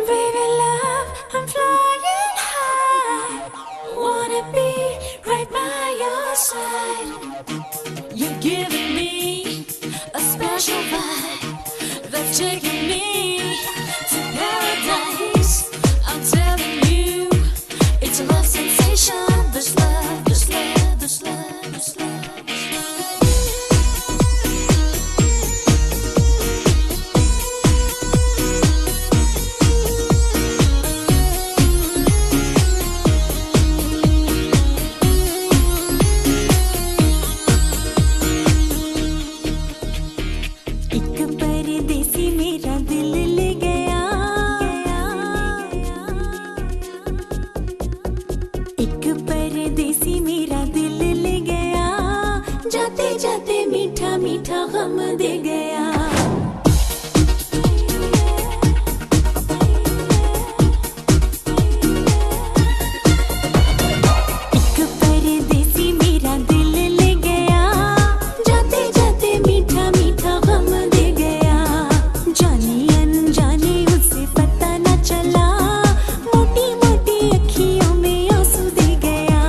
Baby love, I'm flying high. Wanna be right by your side. You're giving me a special vibe that's taking me to paradise. I'm telling you, it's a love sensation. This love, this love, this love, this love. मीठा गम दे गया। एक परदेसी मेरा दिल ले गया, जाते जाते मीठा मीठा गम दे गया। जाने अनजाने उसे पता न चला, मोटी मोटी अखियों में आंसू दे गया।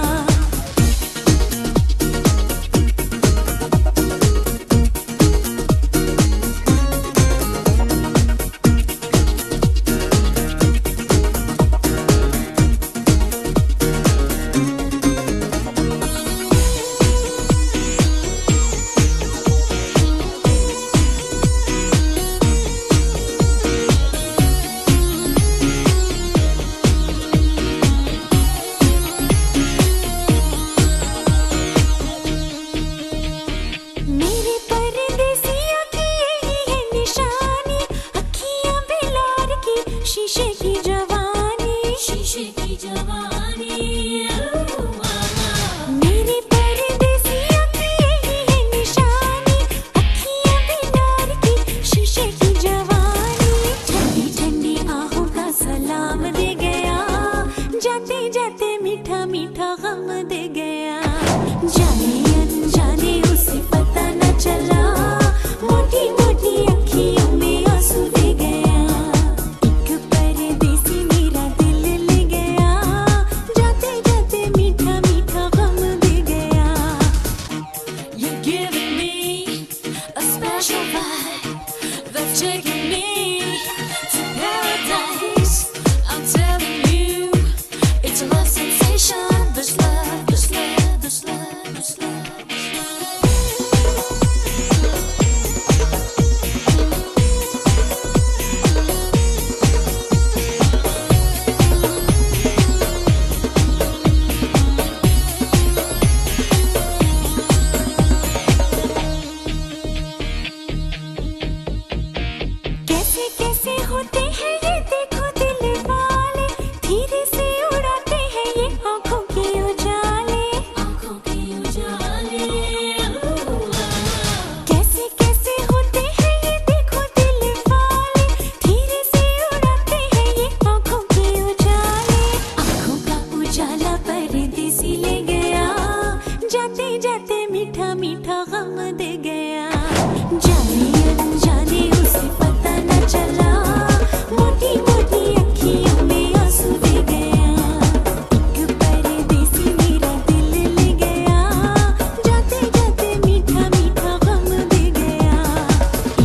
शीशे की जवानी, शीशे की जवानी। मेरी परदेसिया की यही है निशानी, अखियां बेदार की शीशे की जवानी। ठंडी ठंडी आहों का सलाम दे गया, जाते जाते मीठा मीठा गम दे गया। जाने अनजाने उसे पता न चला, मोटी मोटी अखियों में आंसू दे गया। Taking me to paradise. I'm telling you, it's a love sensation. This love, this love, this love, this love, this love. कैसे होते हैं ये देखो दिल वाले, धीरे से उड़ाते हैं ये आँखों के उजाले, आँखों के उजाले। कैसे कैसे होते हैं ये देखो दिल वाले, धीरे से उड़ाते हैं ये आँखों के उजाले। आँखों का उजाला परदेसी ले गया, जाते जाते मीठा मीठा गम दे गया। जाने अनजाने उसे पता न चला, मोटी मोटी अखियों में आंसू दे गया। एक परदेसी मेरा दिल ले गया, जाते जाते मीठा मीठा गम दे गया।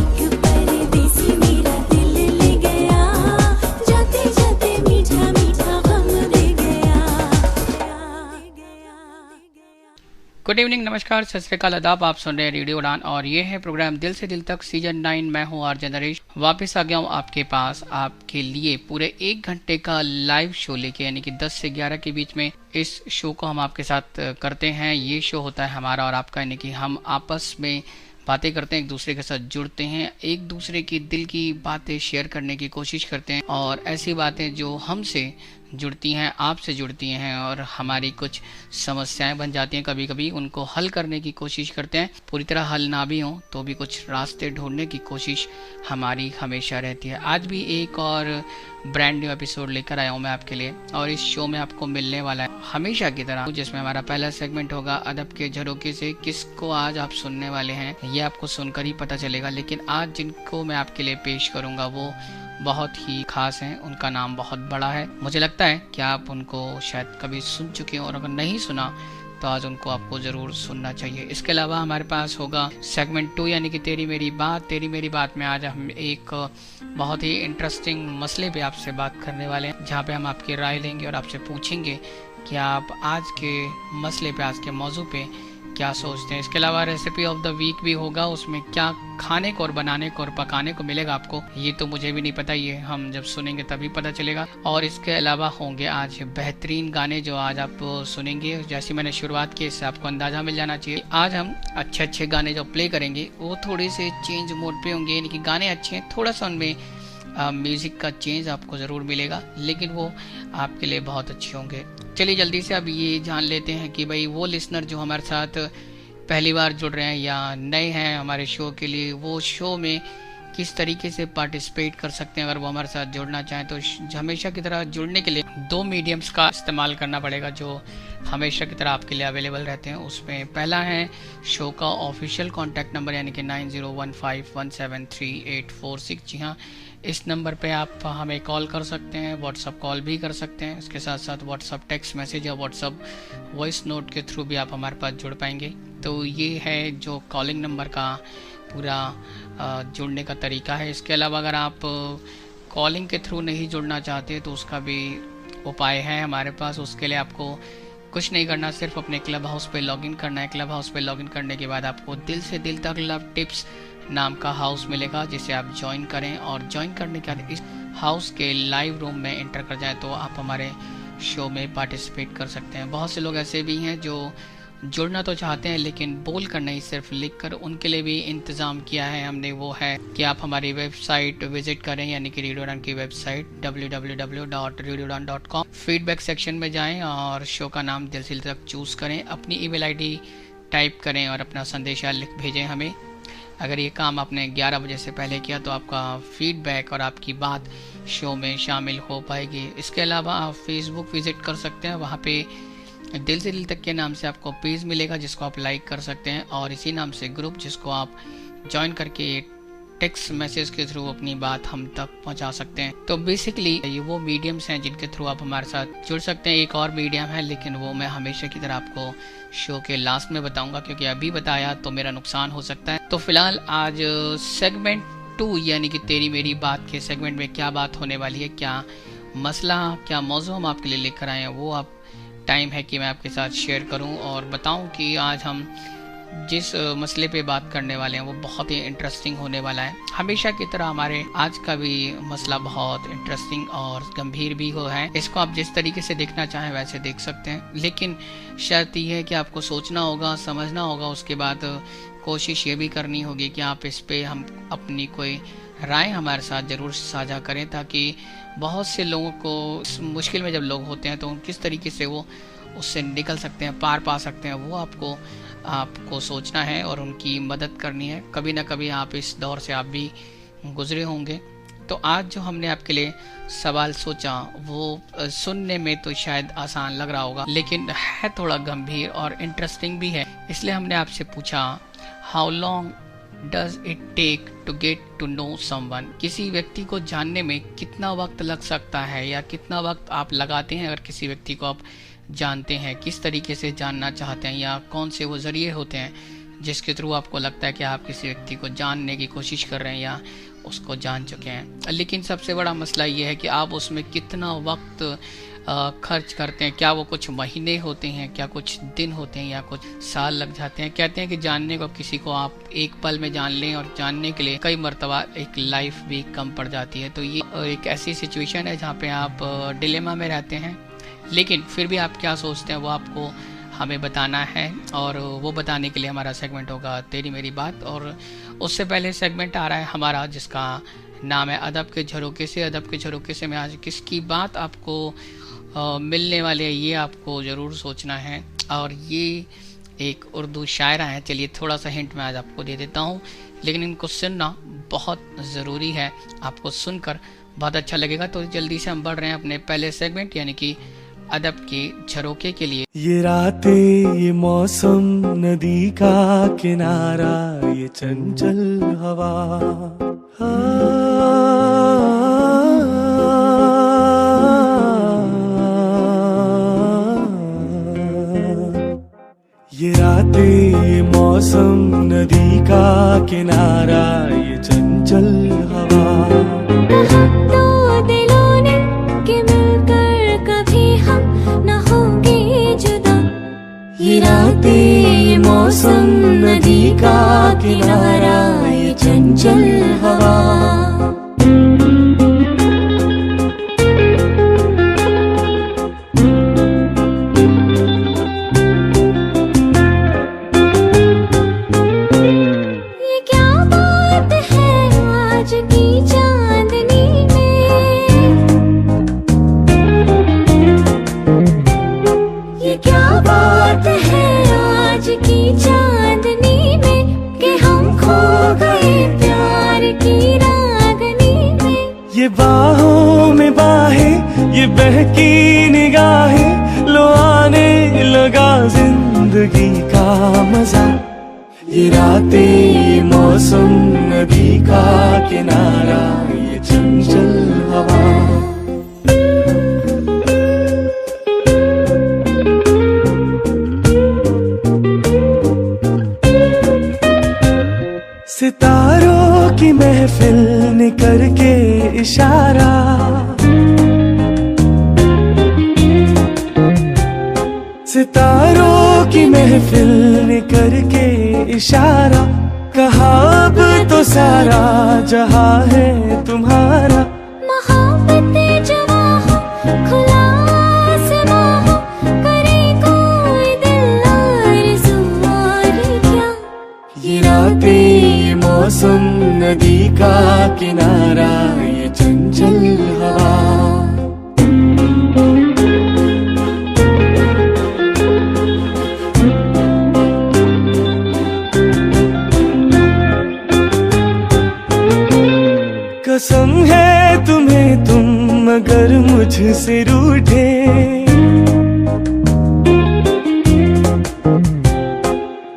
एक परदेसी मेरा दिल ले गया, जाते जाते मीठा मीठा गम दे गया। गुड इवनिंग, नमस्कार, सत श्री अकाल, आदाब। आप सुन रहे हैं रेडियो उड़ान और ये है प्रोग्राम दिल से दिल तक सीजन 9। मैं हूँ आरजे नरेश, वापस आ गया हूँ आपके पास आपके लिए पूरे 1 घंटे का लाइव शो लेके, यानी कि 10 से 11 के बीच में इस शो को हम आपके साथ करते हैं। ये शो होता है हमारा और आपका, यानी कि हम आपस में बातें करते हैं, एक दूसरे के साथ जुड़ते हैं, एक दूसरे की दिल की बातें शेयर करने की कोशिश करते हैं और ऐसी बातें जो हमसे जुड़ती हैं, आपसे जुड़ती हैं और हमारी कुछ समस्याएं बन जाती हैं। कभी कभी उनको हल करने की कोशिश करते हैं, पूरी तरह हल ना भी हो तो भी कुछ रास्ते ढूंढने की कोशिश हमारी हमेशा रहती है। आज भी एक और ब्रांड न्यू एपिसोड लेकर आया हूँ मैं आपके लिए, और इस शो में आपको मिलने वाला है हमेशा की तरह, जिसमें हमारा पहला सेगमेंट होगा अदब के झरोखे से। किसको आज आप सुनने वाले हैं ये आपको सुनकर ही पता चलेगा, लेकिन आज जिनको मैं आपके लिए पेश करूंगा वो बहुत ही खास हैं, उनका नाम बहुत बड़ा है। मुझे लगता है कि आप उनको शायद कभी सुन चुके हो, और अगर नहीं सुना तो आज उनको आपको जरूर सुनना चाहिए। इसके अलावा हमारे पास होगा सेगमेंट 2 यानी कि तेरी मेरी बात। तेरी मेरी बात में आज हम एक बहुत ही इंटरेस्टिंग मसले पे आपसे बात करने वाले हैं, जहाँ पे हम आपकी राय लेंगे और आपसे पूछेंगे कि आप आज के मसले पे, आज के मौजू पे क्या सोचते हैं। इसके अलावा रेसिपी ऑफ द वीक भी होगा, उसमें क्या खाने को और बनाने को और पकाने को मिलेगा आपको, ये तो मुझे भी नहीं पता, ये हम जब सुनेंगे तभी पता चलेगा। और इसके अलावा होंगे आज बेहतरीन गाने जो आज आप सुनेंगे। जैसे मैंने शुरुआत की, इससे आपको अंदाजा मिल जाना चाहिए। आज हम अच्छे अच्छे गाने जो प्ले करेंगे वो थोड़े से चेंज मोड पे होंगे, यानी कि गाने अच्छे हैं, थोड़ा सा उनमें म्यूजिक का चेंज आपको जरूर मिलेगा, लेकिन वो आपके लिए बहुत अच्छे होंगे। चलिए जल्दी से अब ये जान लेते हैं कि भाई वो लिसनर जो हमारे साथ पहली बार जुड़ रहे हैं या नए हैं हमारे शो के लिए, वो शो में किस तरीके से पार्टिसिपेट कर सकते हैं। अगर वो हमारे साथ जुड़ना चाहें तो हमेशा की तरह जुड़ने के लिए 2 मीडियम्स का इस्तेमाल करना पड़ेगा जो हमेशा की तरह आपके लिए अवेलेबल रहते हैं। उसमें पहला है शो का ऑफिशियल कॉन्टैक्ट नंबर, यानी कि 9015173846। जी हाँ, इस नंबर पे आप हमें कॉल कर सकते हैं, व्हाट्सअप कॉल भी कर सकते हैं। इसके साथ साथ व्हाट्सअप टेक्स्ट मैसेज या व्हाट्सअप वॉइस नोट के थ्रू भी आप हमारे पास जुड़ पाएंगे। तो ये है जो कॉलिंग नंबर का पूरा जुड़ने का तरीका है। इसके अलावा अगर आप कॉलिंग के थ्रू नहीं जुड़ना चाहते तो उसका भी उपाय है हमारे पास। उसके लिए आपको कुछ नहीं करना, सिर्फ अपने क्लब हाउस पे लॉगिन करना है। क्लब हाउस पे लॉगिन करने के बाद आपको दिल से दिल तक लव टिप्स नाम का हाउस मिलेगा, जिसे आप ज्वाइन करें, और ज्वाइन करने के बाद इस हाउस के लाइव रूम में एंटर कर जाएं तो आप हमारे शो में पार्टिसिपेट कर सकते हैं। बहुत से लोग ऐसे भी हैं जो जुड़ना तो चाहते हैं लेकिन बोल कर नहीं, सिर्फ लिख कर। उनके लिए भी इंतज़ाम किया है हमने, वो है कि आप हमारी वेबसाइट विजिट करें, यानी कि रेडियो उड़ान की वेबसाइट www.radioudan.com। फीडबैक सेक्शन में जाएं और शो का नाम दिल से तक चूज़ करें, अपनी ईमेल आईडी टाइप करें और अपना संदेशा लिख भेजें हमें। अगर ये काम आपने 11 बजे से पहले किया तो आपका फीडबैक और आपकी बात शो में शामिल हो पाएगी। इसके अलावा आप फेसबुक विजिट कर सकते हैं, वहाँ पे दिल से दिल तक के नाम से आपको पेज मिलेगा जिसको आप लाइक कर सकते हैं, और इसी नाम से ग्रुप जिसको आप ज्वाइन करके टेक्स्ट मैसेज के थ्रू अपनी बात हम तक पहुंचा सकते हैं। तो बेसिकली ये वो मीडियम्स हैं जिनके थ्रू आप हमारे साथ जुड़ सकते हैं। एक और मीडियम है लेकिन वो मैं हमेशा की तरह आपको शो के लास्ट में बताऊंगा, क्योंकि अभी बताया तो मेरा नुकसान हो सकता है। तो फिलहाल आज सेगमेंट 2 यानी कि तेरी मेरी बात के सेगमेंट में क्या बात होने वाली है, क्या मसला, क्या मौजू हम आपके लिए लेकर आए हैं, वो आप टाइम है कि मैं आपके साथ शेयर करूं और बताऊं कि आज हम जिस मसले पे बात करने वाले हैं वो बहुत ही इंटरेस्टिंग होने वाला है। हमेशा की तरह हमारे आज का भी मसला बहुत इंटरेस्टिंग और गंभीर भी हो है। इसको आप जिस तरीके से देखना चाहें वैसे देख सकते हैं, लेकिन शर्त यह है कि आपको सोचना होगा, समझना होगा, उसके बाद कोशिश ये भी करनी होगी कि आप इस पे हम अपनी कोई राय हमारे साथ ज़रूर साझा करें, ताकि बहुत से लोगों को इस मुश्किल में जब लोग होते हैं तो किस तरीके से वो उससे निकल सकते हैं, पार पा सकते हैं, वो आपको सोचना है और उनकी मदद करनी है। कभी ना कभी आप इस दौर से आप भी गुजरे होंगे। तो आज जो हमने आपके लिए सवाल सोचा वो सुनने में तो शायद आसान लग रहा होगा, लेकिन है थोड़ा गंभीर और इंटरेस्टिंग भी है। इसलिए हमने आपसे पूछा, how long does it take to get to know someone? किसी व्यक्ति को जानने में कितना वक्त लग सकता है, या कितना वक्त आप लगाते हैं अगर किसी व्यक्ति को आप जानते हैं, किस तरीके से जानना चाहते हैं, या कौन से वो जरिए होते हैं जिसके थ्रू आपको लगता है कि आप किसी व्यक्ति को जानने की कोशिश कर रहे हैं या उसको जान चुके हैं। लेकिन सबसे बड़ा मसला ये है कि आप उसमें कितना वक्त खर्च करते हैं। क्या वो कुछ महीने होते हैं, क्या कुछ दिन होते हैं, या कुछ साल लग जाते हैं। कहते हैं कि जानने को किसी को आप एक पल में जान लें, और जानने के लिए कई मरतबा एक लाइफ भी कम पड़ जाती है। तो ये एक ऐसी सिचुएशन है जहाँ पे आप डिलेमा में रहते हैं, लेकिन फिर भी आप क्या सोचते हैं वो आपको हमें बताना है, और वो बताने के लिए हमारा सेगमेंट होगा तेरी मेरी बात। और उससे पहले सेगमेंट आ रहा है हमारा जिसका नाम है अदब के झरोके से। अदब के झरोके से मैं आज किसकी बात आपको मिलने वाले हैं, ये आपको ज़रूर सोचना है। और ये एक उर्दू शायरा है। चलिए थोड़ा सा हिंट मैं आज आपको दे देता हूँ, लेकिन इनको सुनना बहुत ज़रूरी है। आपको सुनकर बहुत अच्छा लगेगा। तो जल्दी से हम बढ़ रहे हैं अपने पहले सेगमेंट यानी कि अदब के झरोके के लिए। ये रातें, ये मौसम, नदी का किनारा, ये चंचल हवा, ये रातें, ये मौसम, नदी का किनारा, ये चंचल हवा, दो दिलों ने कि मिलकर कभी हम न होंगे जुदा। ये रातें, ये मौसम, नदी का किनारा, ये चंचल हवा। ये क्या बात है आज की चांदनी में, ये क्या बात है आज की चांदनी में कि हम खो गए प्यार की रागनी में। ये बाहों में बाहें, ये बहकी निगाहें, लो आने लगा जिंदगी का मजा। ये रातें, ये मौसम, नदी का किनारा, ये चंचल हवा। सितारों की महफिल ने करके इशारा, सितारों की महफिल ने करके इशारा, कहा अब तो सारा जहां है तुम्हारा। मोहब्बतें जवां हो, खुला आसमां हो, करे कोई दिल आरज़ू और क्या। ये रातें, ये मौसम, नदी का किनारा, ये चंचल हवा। कसम है तुम्हें तुम मगर मुझसे रूठे,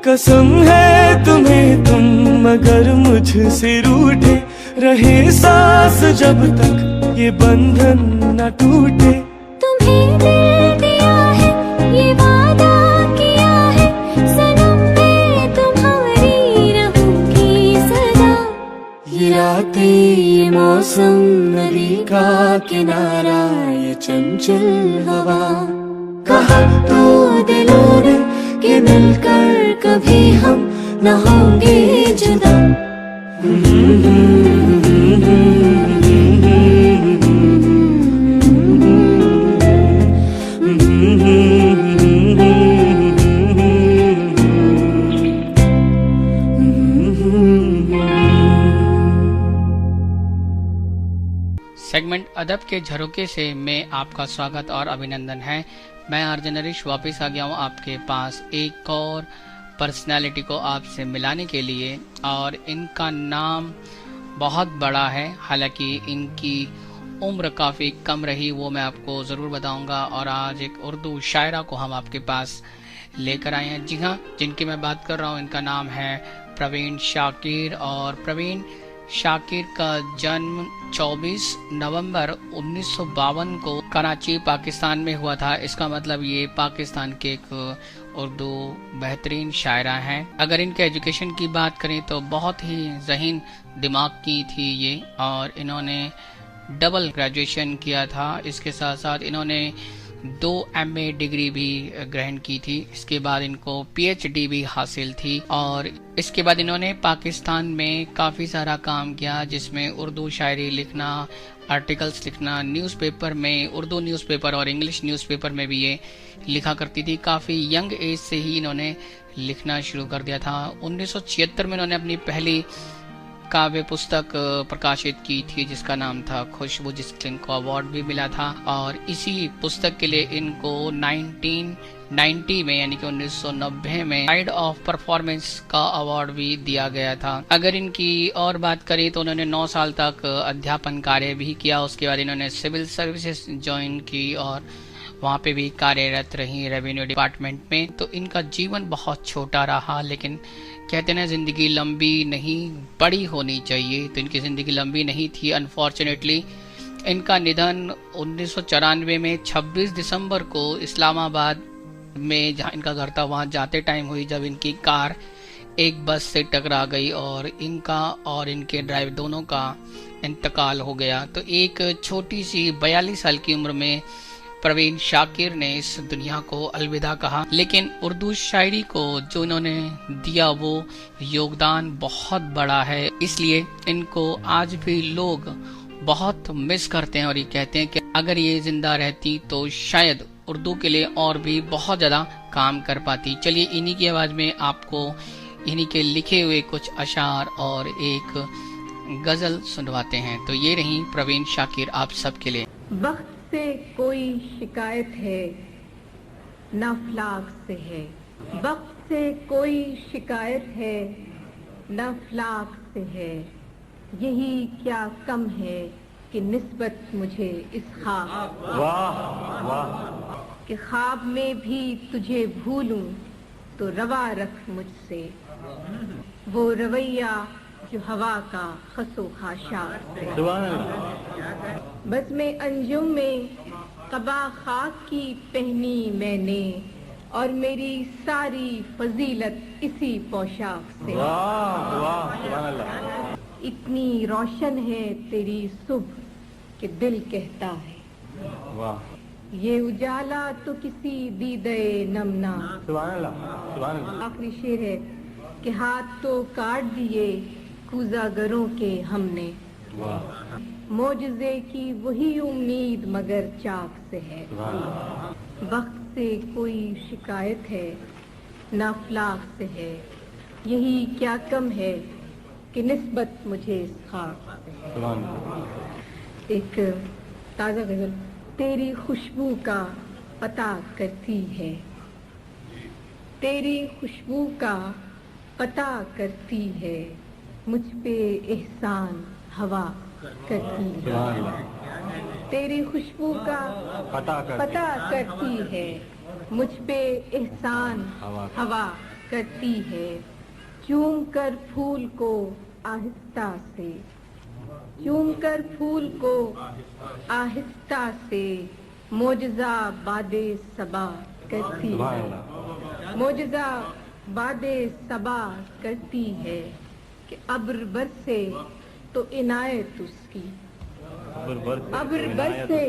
कसम है तुम्हें तुम मगर मुझसे रूठे, रहे सांस जब तक ये बंधन न टूटे। तुम्हें दिल दिया है, ये वादा किया है, सनम मैं तुम्हारी रहूंगी सदा। ये रातें, ये मौसम, नदी का किनारा, ये चंचल हवा। कहा तो दिलों ने कि मिलकर कभी हम न होंगे जुदा। सेगमेंट अदब के झरोके से में आपका स्वागत और अभिनंदन है। मैं आरजे नरेश वापस आ गया हूँ आपके पास एक और पर्सनालिटी को आपसे मिलाने के लिए। और इनका नाम बहुत बड़ा है, हालांकि इनकी उम्र काफ़ी कम रही, वो मैं आपको ज़रूर बताऊंगा। और आज एक उर्दू शायरा को हम आपके पास लेकर आए हैं। जी हाँ, जिनकी मैं बात कर रहा हूँ इनका नाम है प्रवीण शाकिर। और प्रवीण शाकिर का जन्म 24 नवंबर 1952 को कराची पाकिस्तान में हुआ था। इसका मतलब ये पाकिस्तान के एक उर्दू बेहतरीन शायरा हैं। अगर इनके एजुकेशन की बात करें तो बहुत ही ज़हीन दिमाग की थी ये, और इन्होंने डबल ग्रेजुएशन किया था। इसके साथ साथ इन्होंने 2 MA डिग्री भी ग्रहण की थी। इसके बाद इनको PhD भी हासिल थी। और इसके बाद इन्होंने पाकिस्तान में काफ़ी सारा काम किया, जिसमें उर्दू शायरी लिखना, आर्टिकल्स लिखना, न्यूज़पेपर में, उर्दू न्यूज़पेपर और इंग्लिश न्यूज़पेपर में भी ये लिखा करती थी। काफ़ी यंग एज से ही इन्होंने लिखना शुरू कर दिया था। 1976 में इन्होंने अपनी पहली काव्य पुस्तक प्रकाशित की थी जिसका नाम था खुशबू, जिसके इनको अवार्ड भी मिला था। और इसी पुस्तक के लिए इनको 1990 में यानी कि 1990 में प्राइड ऑफ परफॉर्मेंस का अवार्ड भी दिया गया था। अगर इनकी और बात करें तो उन्होंने 9 साल तक अध्यापन कार्य भी किया। उसके बाद इन्होंने सिविल सर्विसेज ज्वाइन की और वहाँ पे भी कार्यरत रही रेवेन्यू डिपार्टमेंट में। तो इनका जीवन बहुत छोटा रहा, लेकिन कहते हैं जिंदगी लंबी नहीं बड़ी होनी चाहिए, तो इनकी जिंदगी लंबी नहीं थी। अनफॉर्चुनेटली इनका निधन 1994 में 26 दिसंबर को इस्लामाबाद में, जहाँ इनका घर था, वहाँ जाते टाइम हुई, जब इनकी कार एक बस से टकरा गई और इनका और इनके ड्राइवर दोनों का इंतकाल हो गया। तो एक छोटी सी 42 साल की उम्र में प्रवीण शाकिर ने इस दुनिया को अलविदा कहा। लेकिन उर्दू शायरी को जो इन्होंने दिया वो योगदान बहुत बड़ा है, इसलिए इनको आज भी लोग बहुत मिस करते हैं और ये कहते हैं कि अगर ये जिंदा रहती तो शायद उर्दू के लिए और भी बहुत ज्यादा काम कर पाती। चलिए इन्हीं की आवाज में आपको इन्हीं के लिखे हुए कुछ अशार और एक गजल सुनवाते हैं। तो ये रही प्रवीण शाकिर आप सबके लिए। वक्त से कोई शिकायत है ना फ्लाक से है, वक्त से कोई शिकायत है ना फ्लाक से है, यही क्या कम है कि निस्बत मुझे इस ख्वाब, वाह वाह, कि ख्वाब में भी तुझे भूलूं तो रवा रख मुझसे वो रवैया जो हवा का खसो खाशाक से। बस में अंजुम में कबा खाक की पहनी मैंने और मेरी सारी फजीलत इसी पोशाक से। वाह वाह, इतनी रोशन है तेरी सुबह कि दिल कहता है, वाह ये उजाला तो किसी दीदे नमना। आखिरी शेर है कि हाथ तो काट दिए कूजागरों के हमने, मोजज़े की वही उम्मीद मगर चाक से है। वक्त से कोई शिकायत है ना फ्लाक से है, यही क्या कम है कि निस्बत मुझे इस खाक से है। एक ताज़ा गजल। तेरी खुशबू का पता करती है, तेरी खुशबू का पता करती है, मुझ पे एहसान हवा करती है। तेरी खुशबू का पता करती है, मुझ पे एहसान हवा करती है। चूम कर फूल को आहिस्ता से, चूम कर फूल को आहिस्ता से, मोजज़ा बादे सबा करती है, मोजज़ा बादे सबा करती है कि अब्र बरसे तो इनायत उसकी, अब्र बरसे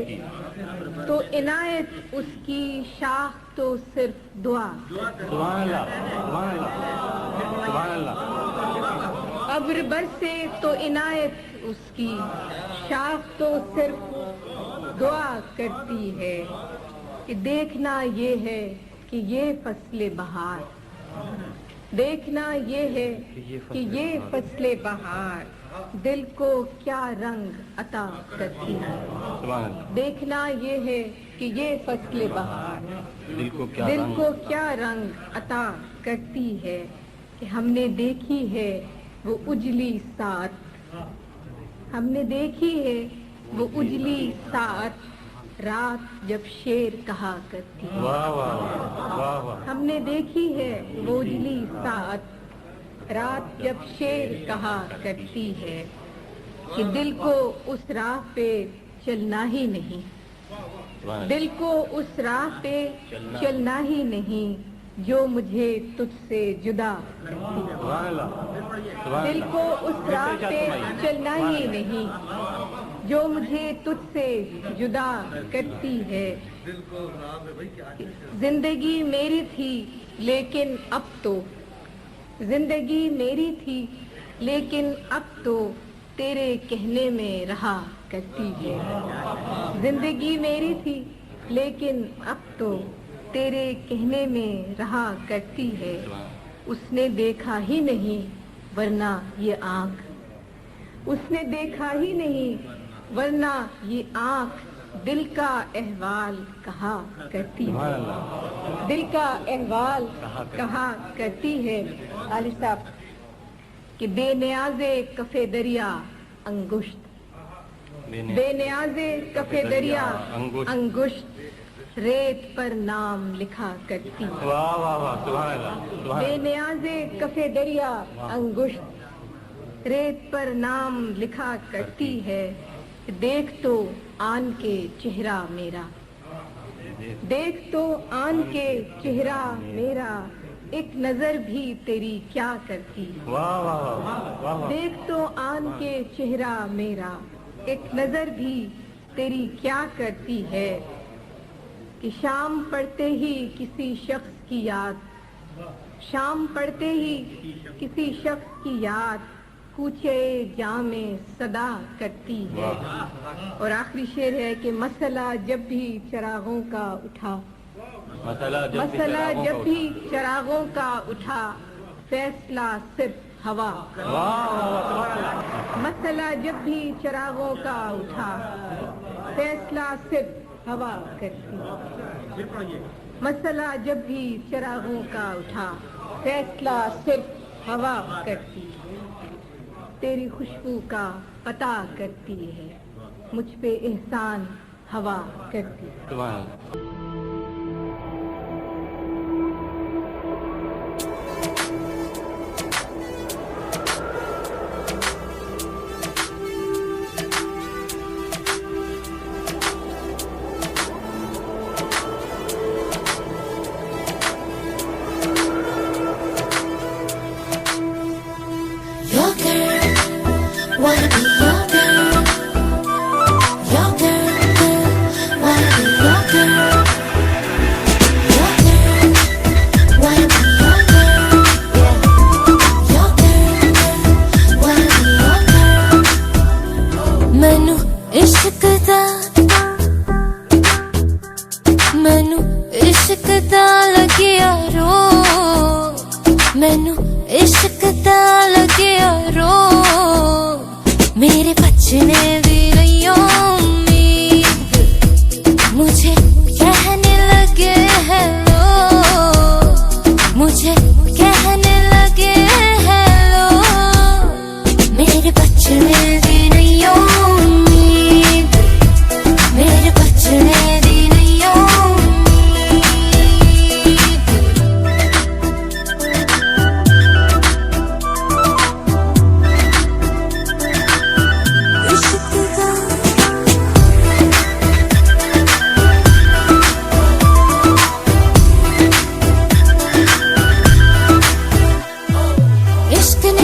तो इनायत उसकी, शाख तो सिर्फ दुआ। अब्र बरसे तो इनायत उसकी, शाख तो सिर्फ दुआ करती है कि देखना ये है कि ये फसले बहार, देखना ये है कि ये फसले बहार दिल को क्या रंग अता करती है। देखना ये है कि ये फसले बहार दिल को क्या रंग अता करती है कि हमने देखी है वो उजली सात, हमने देखी है वो उजली सात, रात जब शेर कहा करती है। वाह वाह वाह वाह। हमने देखी है वो उजली सात, रात जब शेर कहा करती है कि दिल को उस राह पे चलना ही नहीं, दिल को उस राह पे चलना ही नहीं जो मुझे तुझसे जुदा करती है। दिल को उस राह पे चलना ही नहीं जो मुझे तुझसे जुदा करती है। जिंदगी मेरी थी लेकिन अब तो, जिंदगी मेरी थी लेकिन अब तो तेरे कहने में रहा करती है। जिंदगी मेरी थी लेकिन अब तो तेरे कहने में रहा करती है। उसने देखा ही नहीं वरना ये आँख उसने देखा ही नहीं, वरना ये आँख दिल का अहवाल कहा करती है, दिल का अहवाल कहा करती है। आलिफ साहब कि बेनियाज़े कफ़े दरिया अंगुश्त, बेनियाज़े कफ़े दरिया अंगुश्त रेत पर नाम लिखा करती है। वाह वाह वाह, सुभान अल्लाह। बेनियाज़े कफ़े दरिया अंगुश्त रेत पर नाम लिखा करती है। देख तो आन के चेहरा मेरा, देख तो आन के चेहरा मेरा, एक नजर भी तेरी क्या करती है। वाह वाह वाह वाह। देख तो आन के चेहरा मेरा, एक नजर भी तेरी क्या करती है। कि शाम पड़ते ही किसी शख्स की याद, शाम पड़ते ही किसी शख्स की याद कूचे जामे सदा करती है। और आखिरी शेर है कि मसला जब भी चिरागों का उठा, मसला जब भी चिरागों का उठा, फैसला सिर्फ हवा। मसला जब भी चिरागों का उठा, फैसला सिर्फ हवा करती। मसला जब भी चिरागों का उठा, फैसला सिर्फ हवा करती। तेरी खुशबू का पता करती है, मुझ पे एहसान हवा करती। Wanna be your girl, your girl, wanna be your girl, your girl, wanna be your girl, your girl, wanna be your girl. मैनू इश्क दा लगिया रो, मैनू इश्क दा लगिया रो, मेरे बचने दी नहीं उम्मीद, मुझे कहने लगे हेलो, मुझे कहने लगे हेलो, मेरे बचने दी नहीं उम्मीद, मेरे बचने दी नहीं उम्मीद।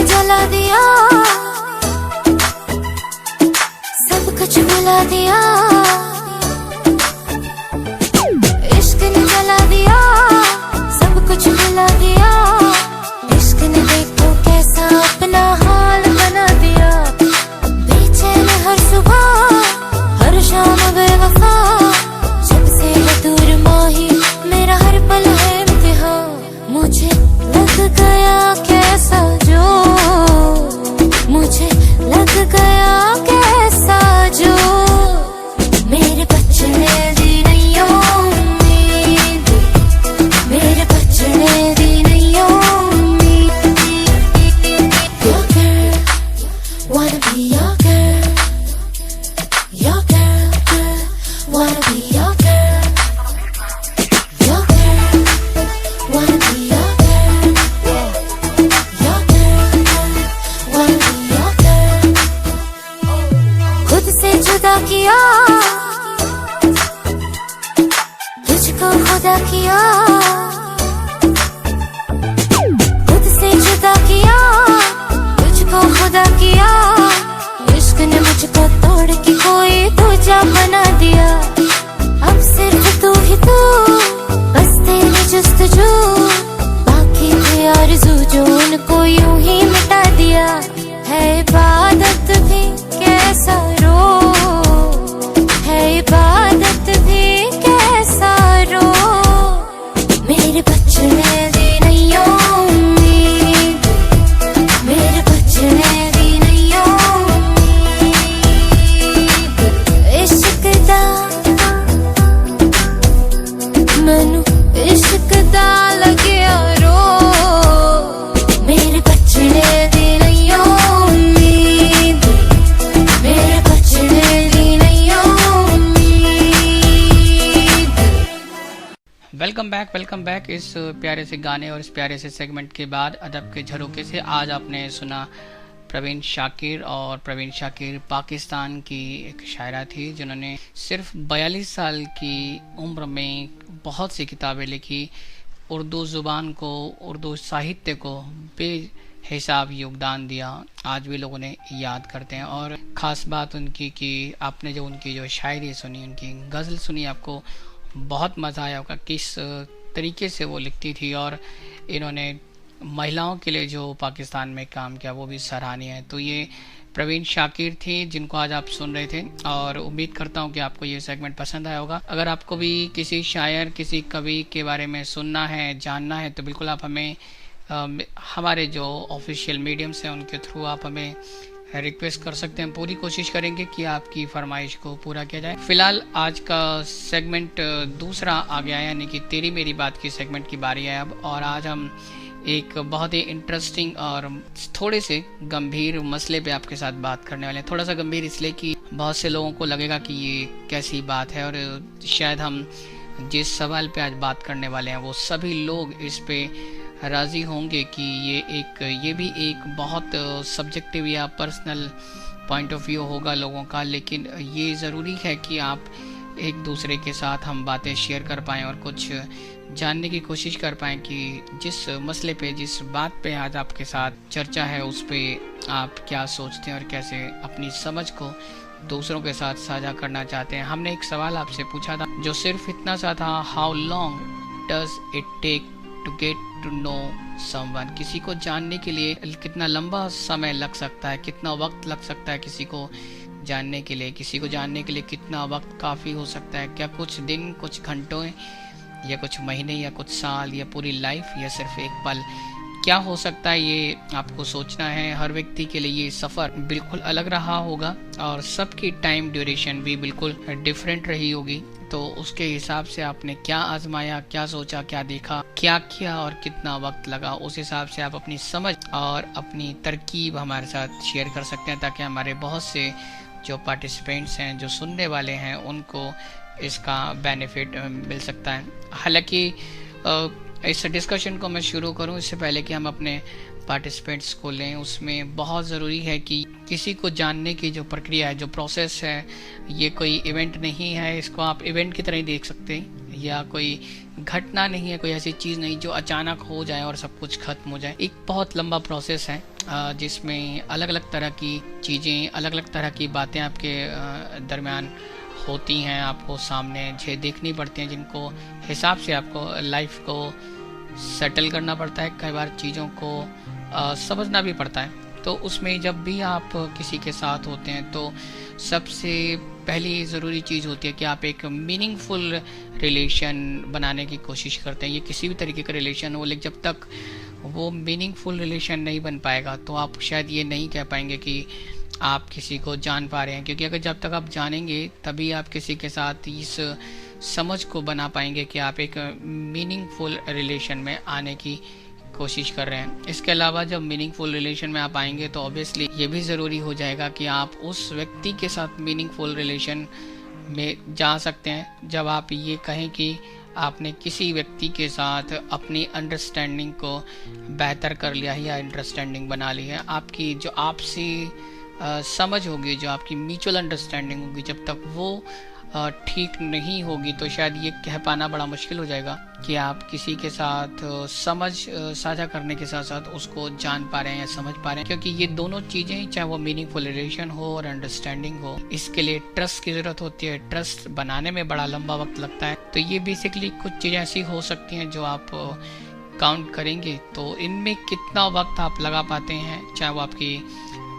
जला दिया, इश्क ने जला दिया, सब कुछ मिला दिया, इश्क ने देखो कैसा अपना हाल बना दिया, बेचैन हर सुबह हर शाम बेवफा, जब से है दूर माही मेरा हर पल है इम्तिहान, मुझे लग गया कैसा जो, मुझे लग गया कैसा जो, मेरे बचने दी नहीं उम्मीद, मेरे बचने दी नहीं उम्मीद। वेलकम बैक इस प्यारे से गाने और इस प्यारे से सेगमेंट के बाद अदब के झरोके से आज आपने सुना प्रवीण शाकिर। और प्रवीण शाकिर पाकिस्तान की एक शायरा थी जिन्होंने सिर्फ 42 साल की उम्र में बहुत सी किताबें लिखी, उर्दू ज़ुबान को, उर्दू साहित्य को बेहिसाब योगदान दिया। आज भी लोग उन्हें याद करते हैं। और ख़ास बात उनकी कि आपने जो उनकी जो शायरी सुनी, उनकी गज़ल सुनी, आपको बहुत मज़ा आया होगा किस तरीके से वो लिखती थी। और इन्होंने महिलाओं के लिए जो पाकिस्तान में काम किया वो भी सराहनीय है। तो ये प्रवीण शाकिर थी जिनको आज आप सुन रहे थे, और उम्मीद करता हूँ कि आपको ये सेगमेंट पसंद आया होगा। अगर आपको भी किसी शायर, किसी कवि के बारे में सुनना है, जानना है, तो बिल्कुल आप हमें हमारे जो ऑफिशियल मीडियम्स हैं उनके थ्रू आप हमें रिक्वेस्ट कर सकते हैं। पूरी कोशिश करेंगे कि आपकी फरमाइश को पूरा किया जाए। फिलहाल आज का सेगमेंट दूसरा आ गया है, यानी कि तेरी मेरी बात की सेगमेंट की बारी है अब। और आज हम एक बहुत ही इंटरेस्टिंग और थोड़े से गंभीर मसले पे आपके साथ बात करने वाले हैं। थोड़ा सा गंभीर इसलिए कि बहुत से लोगों को लगेगा कि ये कैसी बात है, और शायद हम जिस सवाल पे आज बात करने वाले हैं वो सभी लोग इस पे राज़ी होंगे कि ये भी एक बहुत सब्जेक्टिव या पर्सनल पॉइंट ऑफ व्यू होगा लोगों का। लेकिन ये ज़रूरी है कि आप एक दूसरे के साथ हम बातें शेयर कर पाएँ और कुछ जानने की कोशिश कर पाएँ कि जिस मसले पे, जिस बात पे आज आपके साथ चर्चा है, उस पे आप क्या सोचते हैं और कैसे अपनी समझ को दूसरों के साथ साझा करना चाहते हैं। हमने एक सवाल आपसे पूछा था जो सिर्फ इतना सा था, how long does it take to get to know someone. किसी को जानने के लिए कितना लंबा समय लग सकता है, कितना वक्त लग सकता है किसी को जानने के लिए, किसी को जानने के लिए कितना वक्त काफ़ी हो सकता है। क्या कुछ दिन, कुछ घंटों, या कुछ महीने, या कुछ साल, या पूरी लाइफ, या सिर्फ एक पल, क्या हो सकता है, ये आपको सोचना है। हर व्यक्ति के लिए ये सफ़र बिल्कुल अलग रहा होगा और सबकी टाइम ड्यूरेशन भी बिल्कुल डिफरेंट रही होगी। तो उसके हिसाब से आपने क्या आजमाया, क्या सोचा, क्या देखा, क्या किया और कितना वक्त लगा, उस हिसाब से आप अपनी समझ और अपनी तरकीब हमारे साथ शेयर कर सकते हैं, ताकि हमारे बहुत से जो पार्टिसिपेंट्स हैं, जो सुनने वाले हैं, उनको इसका बेनिफिट मिल सकता है। हालांकि इस डिस्कशन को मैं शुरू करूं इससे पहले कि हम अपने पार्टिसिपेंट्स को लें, उसमें बहुत ज़रूरी है कि किसी को जानने की जो प्रक्रिया है, जो प्रोसेस है, ये कोई इवेंट नहीं है। इसको आप इवेंट की तरह ही देख सकते हैं, या कोई घटना नहीं है, कोई ऐसी चीज़ नहीं जो अचानक हो जाए और सब कुछ खत्म हो जाए। एक बहुत लंबा प्रोसेस है जिसमें अलग अलग तरह की चीज़ें, अलग अलग तरह की बातें आपके दरमियान होती हैं, आपको सामने देखनी पड़ती हैं, जिनको हिसाब से आपको लाइफ को सेटल करना पड़ता है। कई बार चीज़ों को समझना भी पड़ता है। तो उसमें जब भी आप किसी के साथ होते हैं तो सबसे पहली ज़रूरी चीज़ होती है कि आप एक मीनिंगफुल रिलेशन बनाने की कोशिश करते हैं। ये किसी भी तरीके का रिलेशन हो, लेकिन जब तक वो मीनिंगफुल रिलेशन नहीं बन पाएगा तो आप शायद ये नहीं कह पाएंगे कि आप किसी को जान पा रहे हैं। क्योंकि अगर जब तक आप जानेंगे तभी आप किसी के साथ इस समझ को बना पाएंगे कि आप एक मीनिंगफुल रिलेशन में आने की कोशिश कर रहे हैं। इसके अलावा जब मीनिंगफुल रिलेशन में आप आएंगे तो ऑब्वियसली ये भी ज़रूरी हो जाएगा कि आप उस व्यक्ति के साथ मीनिंगफुल रिलेशन में जा सकते हैं जब आप ये कहें कि आपने किसी व्यक्ति के साथ अपनी अंडरस्टैंडिंग को बेहतर कर लिया है या अंडरस्टैंडिंग बना ली है। आपकी जो आपसी समझ होगी, जो आपकी म्यूचुअल अंडरस्टैंडिंग होगी, जब तक वो ठीक नहीं होगी तो शायद ये कह पाना बड़ा मुश्किल हो जाएगा कि आप किसी के साथ समझ साझा करने के साथ साथ उसको जान पा रहे हैं या समझ पा रहे हैं। क्योंकि ये दोनों चीज़ें, चाहे वो मीनिंगफुल रिलेशन हो और अंडरस्टैंडिंग हो, इसके लिए ट्रस्ट की ज़रूरत होती है। ट्रस्ट बनाने में बड़ा लंबा वक्त लगता है। तो ये बेसिकली कुछ चीज़ें ऐसी हो सकती हैं जो आप काउंट करेंगे तो इनमें कितना वक्त आप लगा पाते हैं, चाहे वो आपकी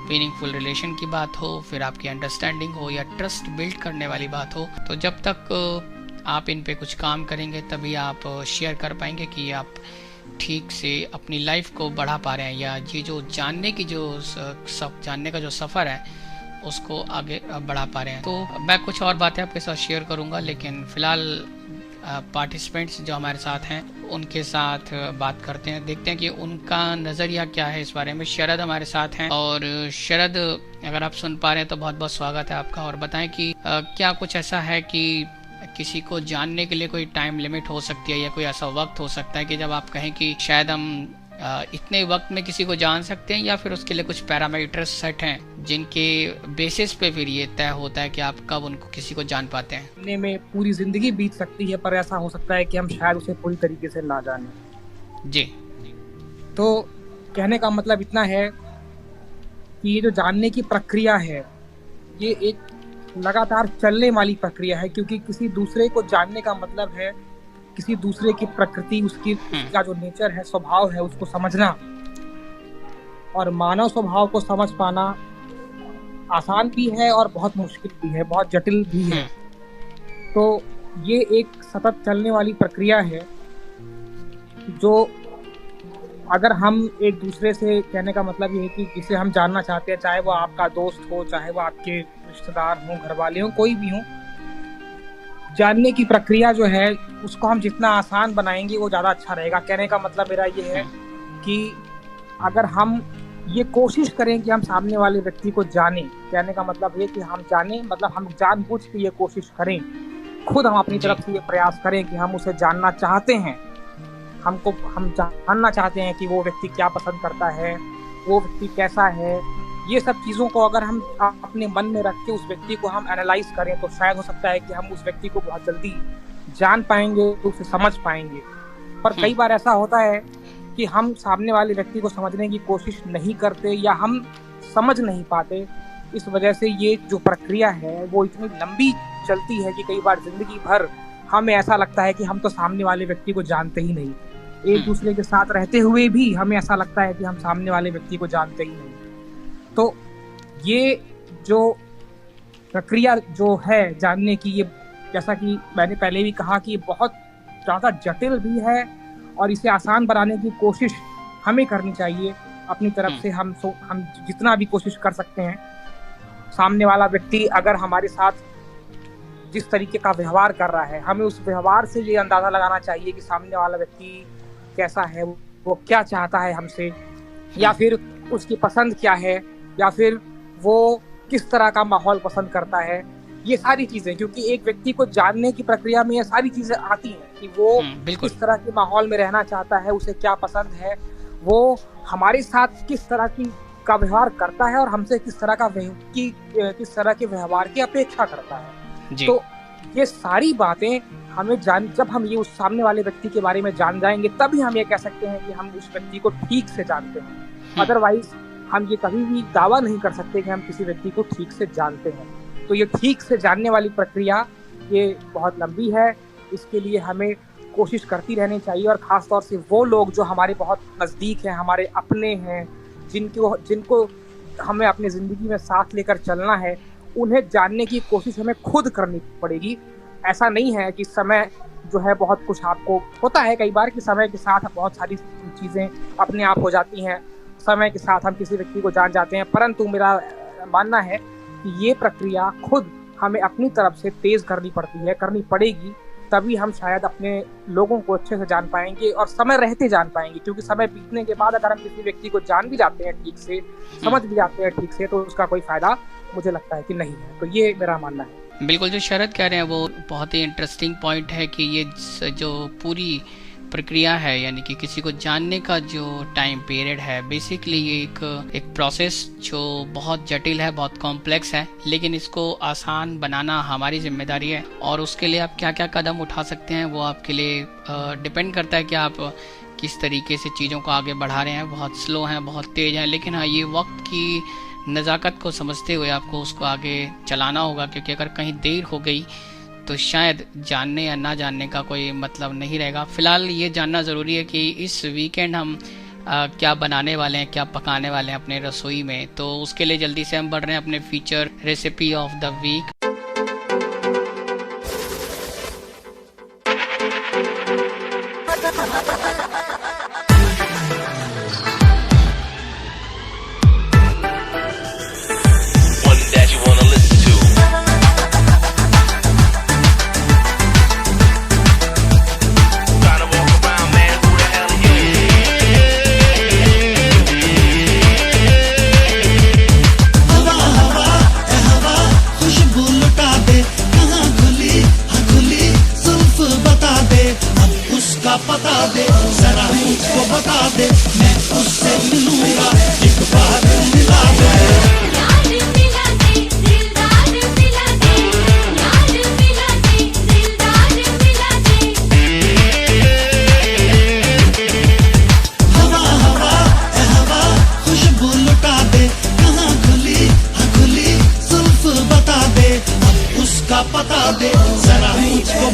मीनिंगफुल रिलेशन की बात हो, फिर आपकी अंडरस्टैंडिंग हो, या ट्रस्ट बिल्ड करने वाली बात हो। तो जब तक आप इन पे कुछ काम करेंगे तभी आप शेयर कर पाएंगे कि आप ठीक से अपनी लाइफ को बढ़ा पा रहे हैं, या ये जो जानने की जानने का जो सफ़र है उसको आगे बढ़ा पा रहे हैं। तो मैं कुछ और बातें आपके साथ शेयर करूंगा, लेकिन फ़िलहाल पार्टिसिपेंट्स जो हमारे साथ हैं उनके साथ बात करते हैं, देखते हैं कि उनका नज़रिया क्या है इस बारे में। शरद हमारे साथ हैं, और शरद अगर आप सुन पा रहे हैं तो बहुत बहुत स्वागत है आपका। और बताएं कि क्या कुछ ऐसा है कि किसी को जानने के लिए कोई टाइम लिमिट हो सकती है या कोई ऐसा वक्त हो सकता है कि जब आप कहें कि शायद हम इतने वक्त में किसी को जान सकते हैं, या फिर उसके लिए कुछ पैरामीटर्स सेट हैं जिनके बेसिस पे फिर ये तय होता है कि आप कब उनको किसी को जान पाते हैं? जानने में पूरी जिंदगी बीत सकती है, पर ऐसा हो सकता है कि हम शायद उसे पूरी तरीके से ना जाने। जी। तो कहने का मतलब इतना है कि ये जो जानने की प्रक्रिया है ये एक लगातार चलने वाली प्रक्रिया है, क्योंकि किसी दूसरे को जानने का मतलब है किसी दूसरे की प्रकृति, उसका जो नेचर है, स्वभाव है, उसको समझना। और मानव स्वभाव को समझ पाना आसान भी है और बहुत मुश्किल भी है, बहुत जटिल भी है। तो ये एक सतत चलने वाली प्रक्रिया है जो अगर हम एक दूसरे से, कहने का मतलब ये है कि जिसे हम जानना चाहते हैं, चाहे वो आपका दोस्त हो, चाहे वो आपके रिश्तेदार हो, घर वाले हो, कोई भी हो, जानने की प्रक्रिया जो है उसको हम जितना आसान बनाएंगे वो ज़्यादा अच्छा रहेगा। कहने का मतलब मेरा ये है कि अगर हम ये कोशिश करें कि हम सामने वाले व्यक्ति को जानें, कहने का मतलब ये कि हम जानें मतलब हम जानबूझ के ये कोशिश करें, खुद हम अपनी तरफ से ये प्रयास करें कि हम उसे जानना चाहते हैं, हम जानना चाहते हैं कि वो व्यक्ति क्या पसंद करता है, वो व्यक्ति कैसा है। ये सब चीज़ों को अगर हम अपने मन में रख के उस व्यक्ति को हम एनालाइज करें तो शायद हो सकता है कि हम उस व्यक्ति को बहुत जल्दी जान पाएंगे, उसे समझ पाएंगे। पर कई बार ऐसा होता है कि हम सामने वाले व्यक्ति को समझने की कोशिश नहीं करते या हम समझ नहीं पाते। इस वजह से ये जो प्रक्रिया है वो इतनी लंबी चलती है कि कई बार जिंदगी भर हमें ऐसा लगता है कि हम तो सामने वाले व्यक्ति को जानते ही नहीं। एक दूसरे के साथ रहते हुए भी हमें ऐसा लगता है कि हम सामने वाले व्यक्ति को जानते ही नहीं। तो ये जो प्रक्रिया जो है जानने की, ये जैसा कि मैंने पहले भी कहा कि ये बहुत ज़्यादा जटिल भी है और इसे आसान बनाने की कोशिश हमें करनी चाहिए अपनी तरफ से। हम जितना भी कोशिश कर सकते हैं, सामने वाला व्यक्ति अगर हमारे साथ जिस तरीके का व्यवहार कर रहा है, हमें उस व्यवहार से ये अंदाज़ा लगाना चाहिए कि सामने वाला व्यक्ति कैसा है, वो क्या चाहता है हमसे, या फिर उसकी पसंद क्या है, या फिर वो किस तरह का माहौल पसंद करता है। ये सारी चीजें, क्योंकि एक व्यक्ति को जानने की प्रक्रिया में ये सारी चीजें आती हैं कि वो किस तरह के माहौल में रहना चाहता है, उसे क्या पसंद है, वो हमारे साथ किस तरह का व्यवहार करता है और हमसे किस तरह के व्यवहार की अपेक्षा करता है। तो ये सारी बातें हमें जब हम ये उस सामने वाले व्यक्ति के बारे में जान जाएंगे तभी हम ये कह सकते हैं कि हम उस व्यक्ति को ठीक से जानते हैं। अदरवाइज हम ये कभी भी दावा नहीं कर सकते कि हम किसी व्यक्ति को ठीक से जानते हैं। तो ये ठीक से जानने वाली प्रक्रिया ये बहुत लंबी है। इसके लिए हमें कोशिश करती रहनी चाहिए, और ख़ास तौर से वो लोग जो हमारे बहुत नज़दीक हैं, हमारे अपने हैं, जिनको हमें अपनी ज़िंदगी में साथ लेकर चलना है, उन्हें जानने की कोशिश हमें खुद करनी पड़ेगी। ऐसा नहीं है कि समय जो है बहुत कुछ आपको होता है कई बार कि समय के साथ बहुत सारी चीज़ें अपने आप हो जाती हैं, समय के साथ हम किसी व्यक्ति को जान जाते हैं। परंतु मेरा मानना है कि ये प्रक्रिया खुद हमें अपनी तरफ से तेज़ करनी पड़ेगी, तभी हम शायद अपने लोगों को अच्छे से जान पाएंगे और समय रहते जान पाएंगे। क्योंकि समय बीतने के बाद अगर हम किसी व्यक्ति को जान भी जाते हैं ठीक से, समझ भी जाते हैं ठीक से, तो उसका कोई फायदा मुझे लगता है कि नहीं है। तो ये मेरा मानना है। बिल्कुल, जो शरद कह रहे हैं वो बहुत ही इंटरेस्टिंग पॉइंट है कि ये जो पूरी प्रक्रिया है, यानी कि किसी को जानने का जो टाइम पीरियड है, बेसिकली ये एक प्रोसेस जो बहुत जटिल है, बहुत कॉम्प्लेक्स है, लेकिन इसको आसान बनाना हमारी जिम्मेदारी है। और उसके लिए आप क्या क्या कदम उठा सकते हैं वो आपके लिए डिपेंड करता है कि आप किस तरीके से चीज़ों को आगे बढ़ा रहे हैं। बहुत स्लो हैं, बहुत तेज़ हैं, लेकिन हाँ, ये वक्त की नज़ाकत को समझते हुए आपको उसको आगे चलाना होगा, क्योंकि अगर कहीं देर हो गई तो शायद जानने या ना जानने का कोई मतलब नहीं रहेगा। फिलहाल ये जानना ज़रूरी है कि इस वीकेंड हम क्या बनाने वाले हैं, क्या पकाने वाले हैं अपने रसोई में। तो उसके लिए जल्दी से हम बढ़ रहे हैं अपने feature recipe of the week. Khushboo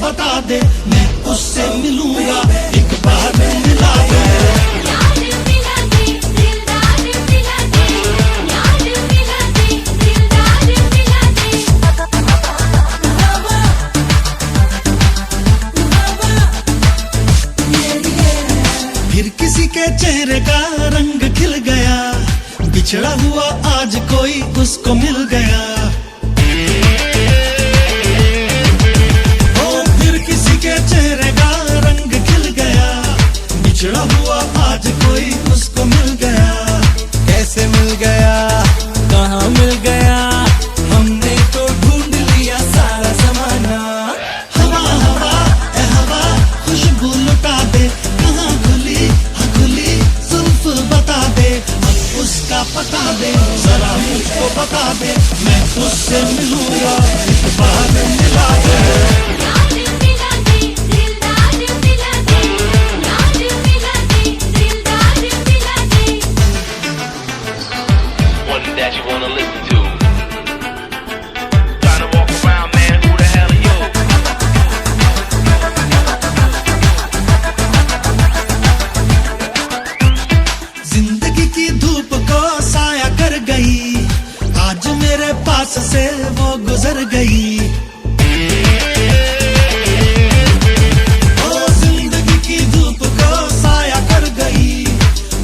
बता दे, मैं उससे मिलूंगा, एक बार मिला दे। यार मिला दे, दिलदार मिला दे, यार मिला दे, दिलदार मिला दे। फिर किसी के चेहरे का रंग खिल गया, बिछड़ा हुआ आज कोई उसको मिल गया। ओ फिर किसी के चेहरे का रंग खिल गया, बिछड़ा हुआ आज कोई उसको मिल गया। कैसे मिल गया, कहाँ मिल गया, हमने तो ढूंढ लिया सारा जमाना। हवा हवा ए हवा खुशबू लुटा दे, कहाँ खुली हाँ खुली जुल्फ बता दे, अब उसका पता दे, जरा मुझको बता दे, मैं उससे मिलूंगा, एक बार मिला दे। यार मिला दे, दिलदार मिला दे, यार मिला दे, दिलदार मिला दे। One that you wanna listen to. Trying to walk around, man, who the hell are you? जिंदगी की धूप को साया कर गई, आज मेरे पास से वो गुजर गई। ओ जिंदगी की धूप को साया कर गई,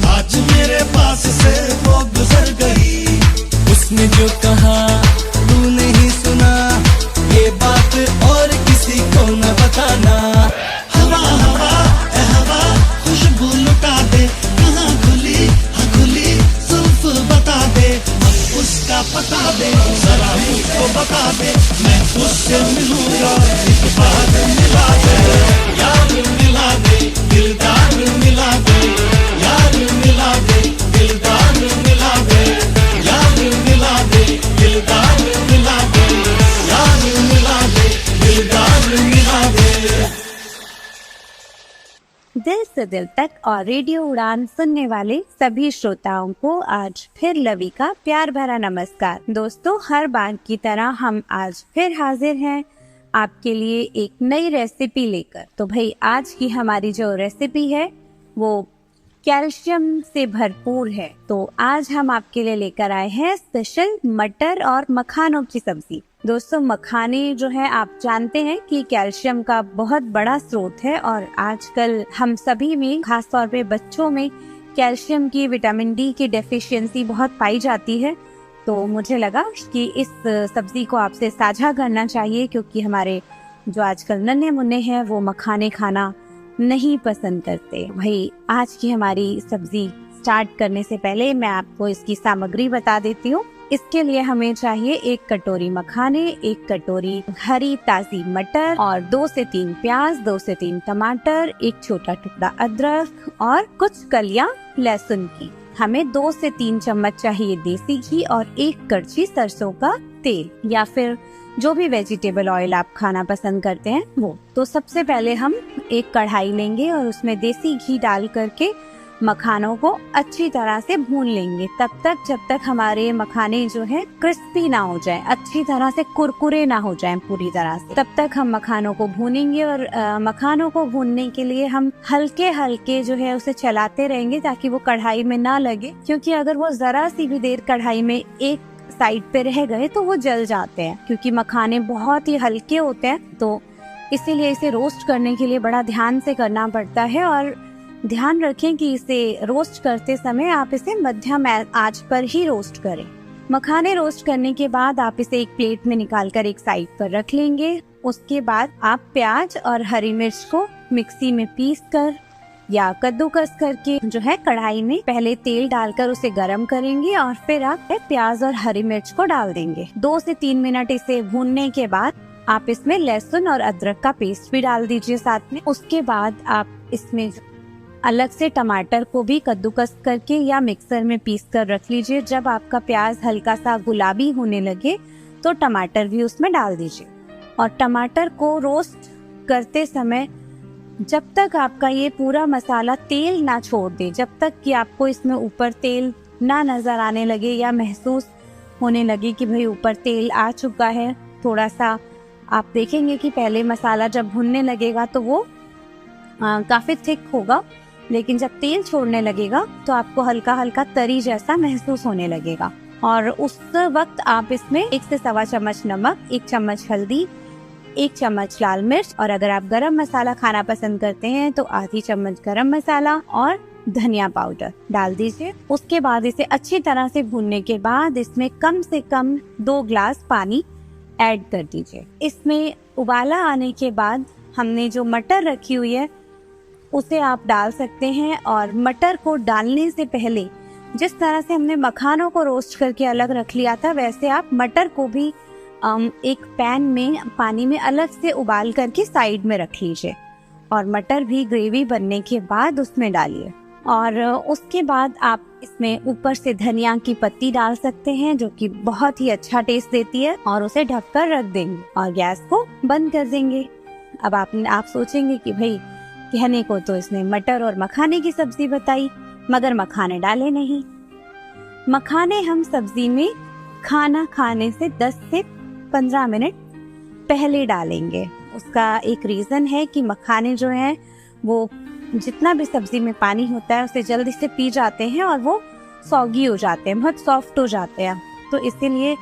आज मेरे पास से वो गुजर गई। उसने जो कहा तू नहीं सुना, ये बात और किसी को न बताना। हवा हवा ए हवा खुशबू लुटा दे, कहाँ खुली हाँ खुली जुल्फ बता दे, अब उसका पता दे, जरा मुझको बता दे, मैं उससे मिलूंगा, एक बार मिला दे। यार मिला दे, दिलदार मिला दे, यार मिला दे, दिलदार मिला दे, यार मिला दे, दिलदार मिला दे, यार मिला दे, दिलदार मिला दे। दिल से दिल तक और रेडियो उड़ान सुनने वाले सभी श्रोताओं को आज फिर लवी का प्यार भरा नमस्कार। दोस्तों, हर बार की तरह हम आज फिर हाजिर हैं आपके लिए एक नई रेसिपी लेकर। तो भाई, आज की हमारी जो रेसिपी है वो कैल्शियम से भरपूर है। तो आज हम आपके लिए लेकर आए हैं स्पेशल मटर और मखानों की सब्जी। दोस्तों, मखाने जो है आप जानते हैं कि कैल्शियम का बहुत बड़ा स्रोत है और आजकल हम सभी में, खास तौर पे बच्चों में कैल्शियम की, विटामिन डी की डेफिशिएंसी बहुत पाई जाती है। तो मुझे लगा कि इस सब्जी को आपसे साझा करना चाहिए, क्योंकि हमारे जो आजकल नन्हे मुन्ने हैं वो मखाने खाना नहीं पसंद करते। भाई, आज की हमारी सब्जी स्टार्ट करने से पहले मैं आपको इसकी सामग्री बता देती हूँ। इसके लिए हमें चाहिए 1 कटोरी मखाने, 1 कटोरी हरी ताजी मटर और 2 से 3 प्याज, 2 से 3 टमाटर, 1 छोटा टुकड़ा अदरक और कुछ कलियां लहसुन की। हमें 2 से 3 चम्मच चाहिए देसी घी और 1 कड़छी सरसों का तेल, या फिर जो भी वेजिटेबल ऑयल आप खाना पसंद करते हैं वो। तो सबसे पहले हम एक कढ़ाई लेंगे और उसमें देसी घी डाल करके मखानों को अच्छी तरह से भून लेंगे, तब तक जब तक हमारे मखाने जो है क्रिस्पी ना हो जाए, अच्छी तरह से कुरकुरे ना हो जाएं पूरी तरह से, तब तक हम मखानों को भूनेंगे। और मखानों को भूनने के लिए हम हल्के हल्के जो है उसे चलाते रहेंगे ताकि वो कढ़ाई में ना लगे, क्योंकि अगर वो जरा सी भी देर कढ़ाई में एक साइड पे रह गए तो वो जल जाते हैं, क्योंकि मखाने बहुत ही हल्के होते हैं। तो इसीलिए इसे रोस्ट करने के लिए बड़ा ध्यान से करना पड़ता है। और ध्यान रखें कि इसे रोस्ट करते समय आप इसे मध्यम आंच पर ही रोस्ट करें। मखाने रोस्ट करने के बाद आप इसे एक प्लेट में निकालकर एक साइड पर रख लेंगे। उसके बाद आप प्याज और हरी मिर्च को मिक्सी में पीस कर या कद्दूकस करके जो है कढ़ाई में पहले तेल डालकर उसे गरम करेंगे और फिर आप प्याज और हरी मिर्च को डाल देंगे। 2 से 3 मिनट इसे भूनने के बाद आप इसमें लहसुन और अदरक का पेस्ट भी डाल दीजिए साथ में। उसके बाद आप इसमें अलग से टमाटर को भी कद्दूकस करके या मिक्सर में पीस कर रख लीजिए। जब आपका प्याज हल्का सा गुलाबी होने लगे तो टमाटर भी उसमें डाल दीजिए। और टमाटर को रोस्ट करते समय जब तक आपका ये पूरा मसाला तेल ना छोड़ दे, जब तक कि आपको इसमें ऊपर तेल ना नजर आने लगे या महसूस होने लगे कि भाई ऊपर तेल आ चुका है, थोड़ा सा आप देखेंगे कि पहले मसाला जब भुनने लगेगा तो वो काफी थिक होगा, लेकिन जब तेल छोड़ने लगेगा तो आपको हल्का हल्का तरी जैसा महसूस होने लगेगा। और उस वक्त आप इसमें 1 से 1.25 चम्मच नमक, 1 चम्मच हल्दी, 1 चम्मच लाल मिर्च, और अगर आप गरम मसाला खाना पसंद करते हैं तो आधी चम्मच गरम मसाला और धनिया पाउडर डाल दीजिए। उसके बाद इसे अच्छी तरह से भूनने के बाद इसमें कम से कम 2 ग्लास पानी ऐड कर दीजिए। इसमें उबाला आने के बाद हमने जो मटर रखी हुई है उसे आप डाल सकते हैं। और मटर को डालने से पहले जिस तरह से हमने मखानों को रोस्ट करके अलग रख लिया था, वैसे आप मटर को भी एक पैन में पानी में अलग से उबाल करके साइड में रख लीजिए। और मटर भी ग्रेवी बनने के बाद उसमें डालिए। और उसके बाद आप इसमें ऊपर से धनिया की पत्ती डाल सकते हैं, जो कि बहुत ही अच्छा टेस्ट देती है, और उसे ढककर रख देंगे और गैस को बंद कर देंगे। अब आप सोचेंगे कि भाई कहने को तो इसने मटर और मखाने की सब्जी बताई, मगर मखाने डाले नहीं। मखाने हम सब्जी में खाना खाने से 10 से 15 मिनट पहले डालेंगे। उसका एक रीजन है कि मखाने जो हैं वो जितना भी सब्जी में पानी होता है उसे जल्दी से पी जाते हैं और वो सॉगी हो जाते हैं, बहुत सॉफ्ट हो जाते हैं। तो इसीलिए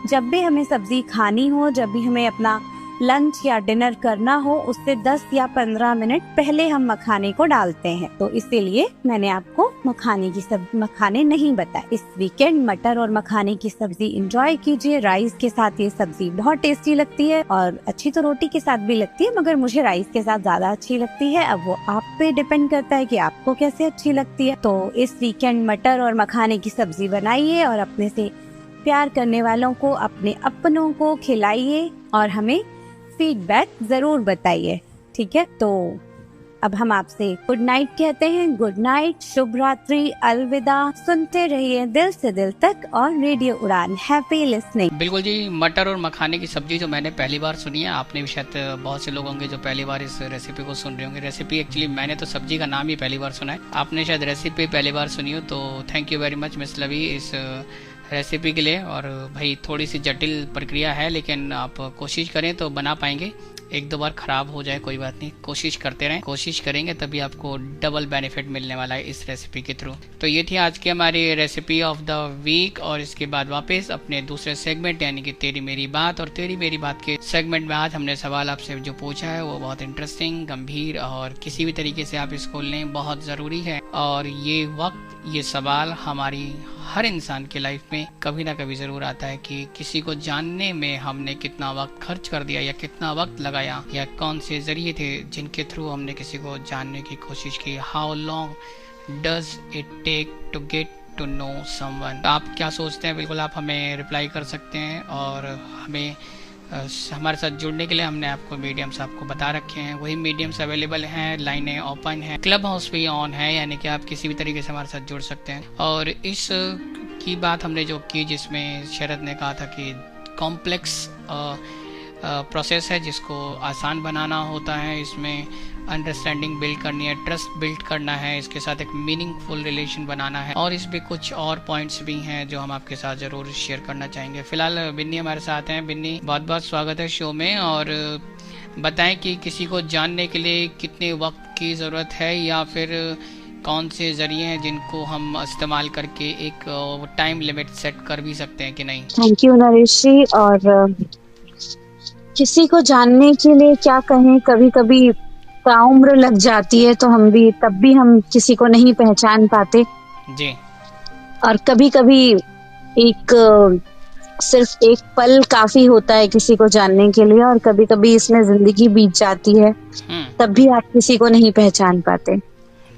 जब भी हमें सब्जी खानी हो, जब भी हमें अपना लंच या डिनर करना हो, उससे 10 या 15 मिनट पहले हम मखाने को डालते हैं। तो इसीलिए मैंने आपको मखाने नहीं बताए। इस वीकेंड मटर और मखाने की सब्जी एंजॉय कीजिए। राइस के साथ ये सब्जी बहुत टेस्टी लगती है, और अच्छी तो रोटी के साथ भी लगती है, मगर मुझे राइस के साथ ज्यादा अच्छी लगती है। अब वो आप पे डिपेंड करता है कि आपको कैसे अच्छी लगती है। तो इस वीकेंड मटर और मखाने की सब्जी बनाइए और अपने से प्यार करने वालों को, अपने अपनों को खिलाइए और हमें फीडबैक जरूर बताइए, ठीक है। तो अब हम आपसे गुड नाइट कहते हैं। गुड नाइट, शुभ रात्रि, अलविदा। सुनते रहिए दिल से दिल तक और रेडियो उड़ान। Happy listening. बिल्कुल जी, मटर और मखाने की सब्जी जो मैंने पहली बार सुनी है, आपने भी शायद बहुत से लोग होंगे जो पहली बार इस रेसिपी को सुन रहे होंगे। रेसिपी एक्चुअली मैंने तो सब्जी का नाम ही पहली बार सुना है, आपने शायद रेसिपी पहली बार सुनी हो। तो thank you very much miss Lovey इस रेसिपी के लिए। और भाई थोड़ी सी जटिल प्रक्रिया है, लेकिन आप कोशिश करें तो बना पाएंगे। 1-2 बार खराब हो जाए कोई बात नहीं, कोशिश करते रहें। कोशिश करेंगे तभी आपको डबल बेनिफिट मिलने वाला है इस रेसिपी के थ्रू। तो ये थी आज की हमारी रेसिपी ऑफ द वीक। और इसके बाद वापस अपने दूसरे सेगमेंट यानी कि तेरी मेरी बात और तेरी मेरी बात के सेगमेंट में आज हमने सवाल आपसे जो पूछा है वो बहुत इंटरेस्टिंग, गंभीर और किसी भी तरीके से आप इसको लें बहुत ज़रूरी है। और ये वक्त, ये सवाल हमारी हर इंसान के लाइफ में कभी ना कभी ज़रूर आता है कि किसी को जानने में हमने कितना वक्त खर्च कर दिया या कितना वक्त लगाया, या कौन से ज़रिए थे जिनके थ्रू हमने किसी को जानने की कोशिश की। How long does it take to get to know someone. आप क्या सोचते हैं, बिल्कुल आप हमें रिप्लाई कर सकते हैं। और हमें हमारे साथ जुड़ने के लिए हमने आपको मीडियम्स आपको बता रखे हैं, वही मीडियम्स अवेलेबल हैं, लाइनें ओपन हैं, क्लब हाउस भी ऑन है, यानी कि आप किसी भी तरीके से हमारे साथ जुड़ सकते हैं। और इस की बात हमने जो की जिसमें शरद ने कहा था कि कॉम्प्लेक्स प्रोसेस है जिसको आसान बनाना होता है, इसमें अंडरस्टैंडिंग बिल्ड करनी है, ट्रस्ट बिल्ड करना है, इसके साथ एक मीनिंगफुल रिलेशन बनाना है। और इसमें कुछ और पॉइंट्स भी हैं जो हम आपके साथ ज़रूर शेयर करना चाहेंगे। फिलहाल बिन्नी हमारे साथ हैं। बिन्नी, बहुत बहुत स्वागत है शो में। और बताएं कि किसी को जानने के लिए कितने वक्त की ज़रूरत है, या फिर कौन से ज़रिए हैं जिनको हम इस्तेमाल करके एक टाइम लिमिट सेट कर भी सकते हैं कि नहीं। थैंक यू नरेश जी। और किसी को जानने के लिए क्या कहें, कभी कभी उम्र लग जाती है तो तब भी हम किसी को नहीं पहचान पाते जी। और कभी कभी सिर्फ एक पल काफी होता है किसी को जानने के लिए, और कभी कभी इसमें जिंदगी बीत जाती है, तब भी आप किसी को नहीं पहचान पाते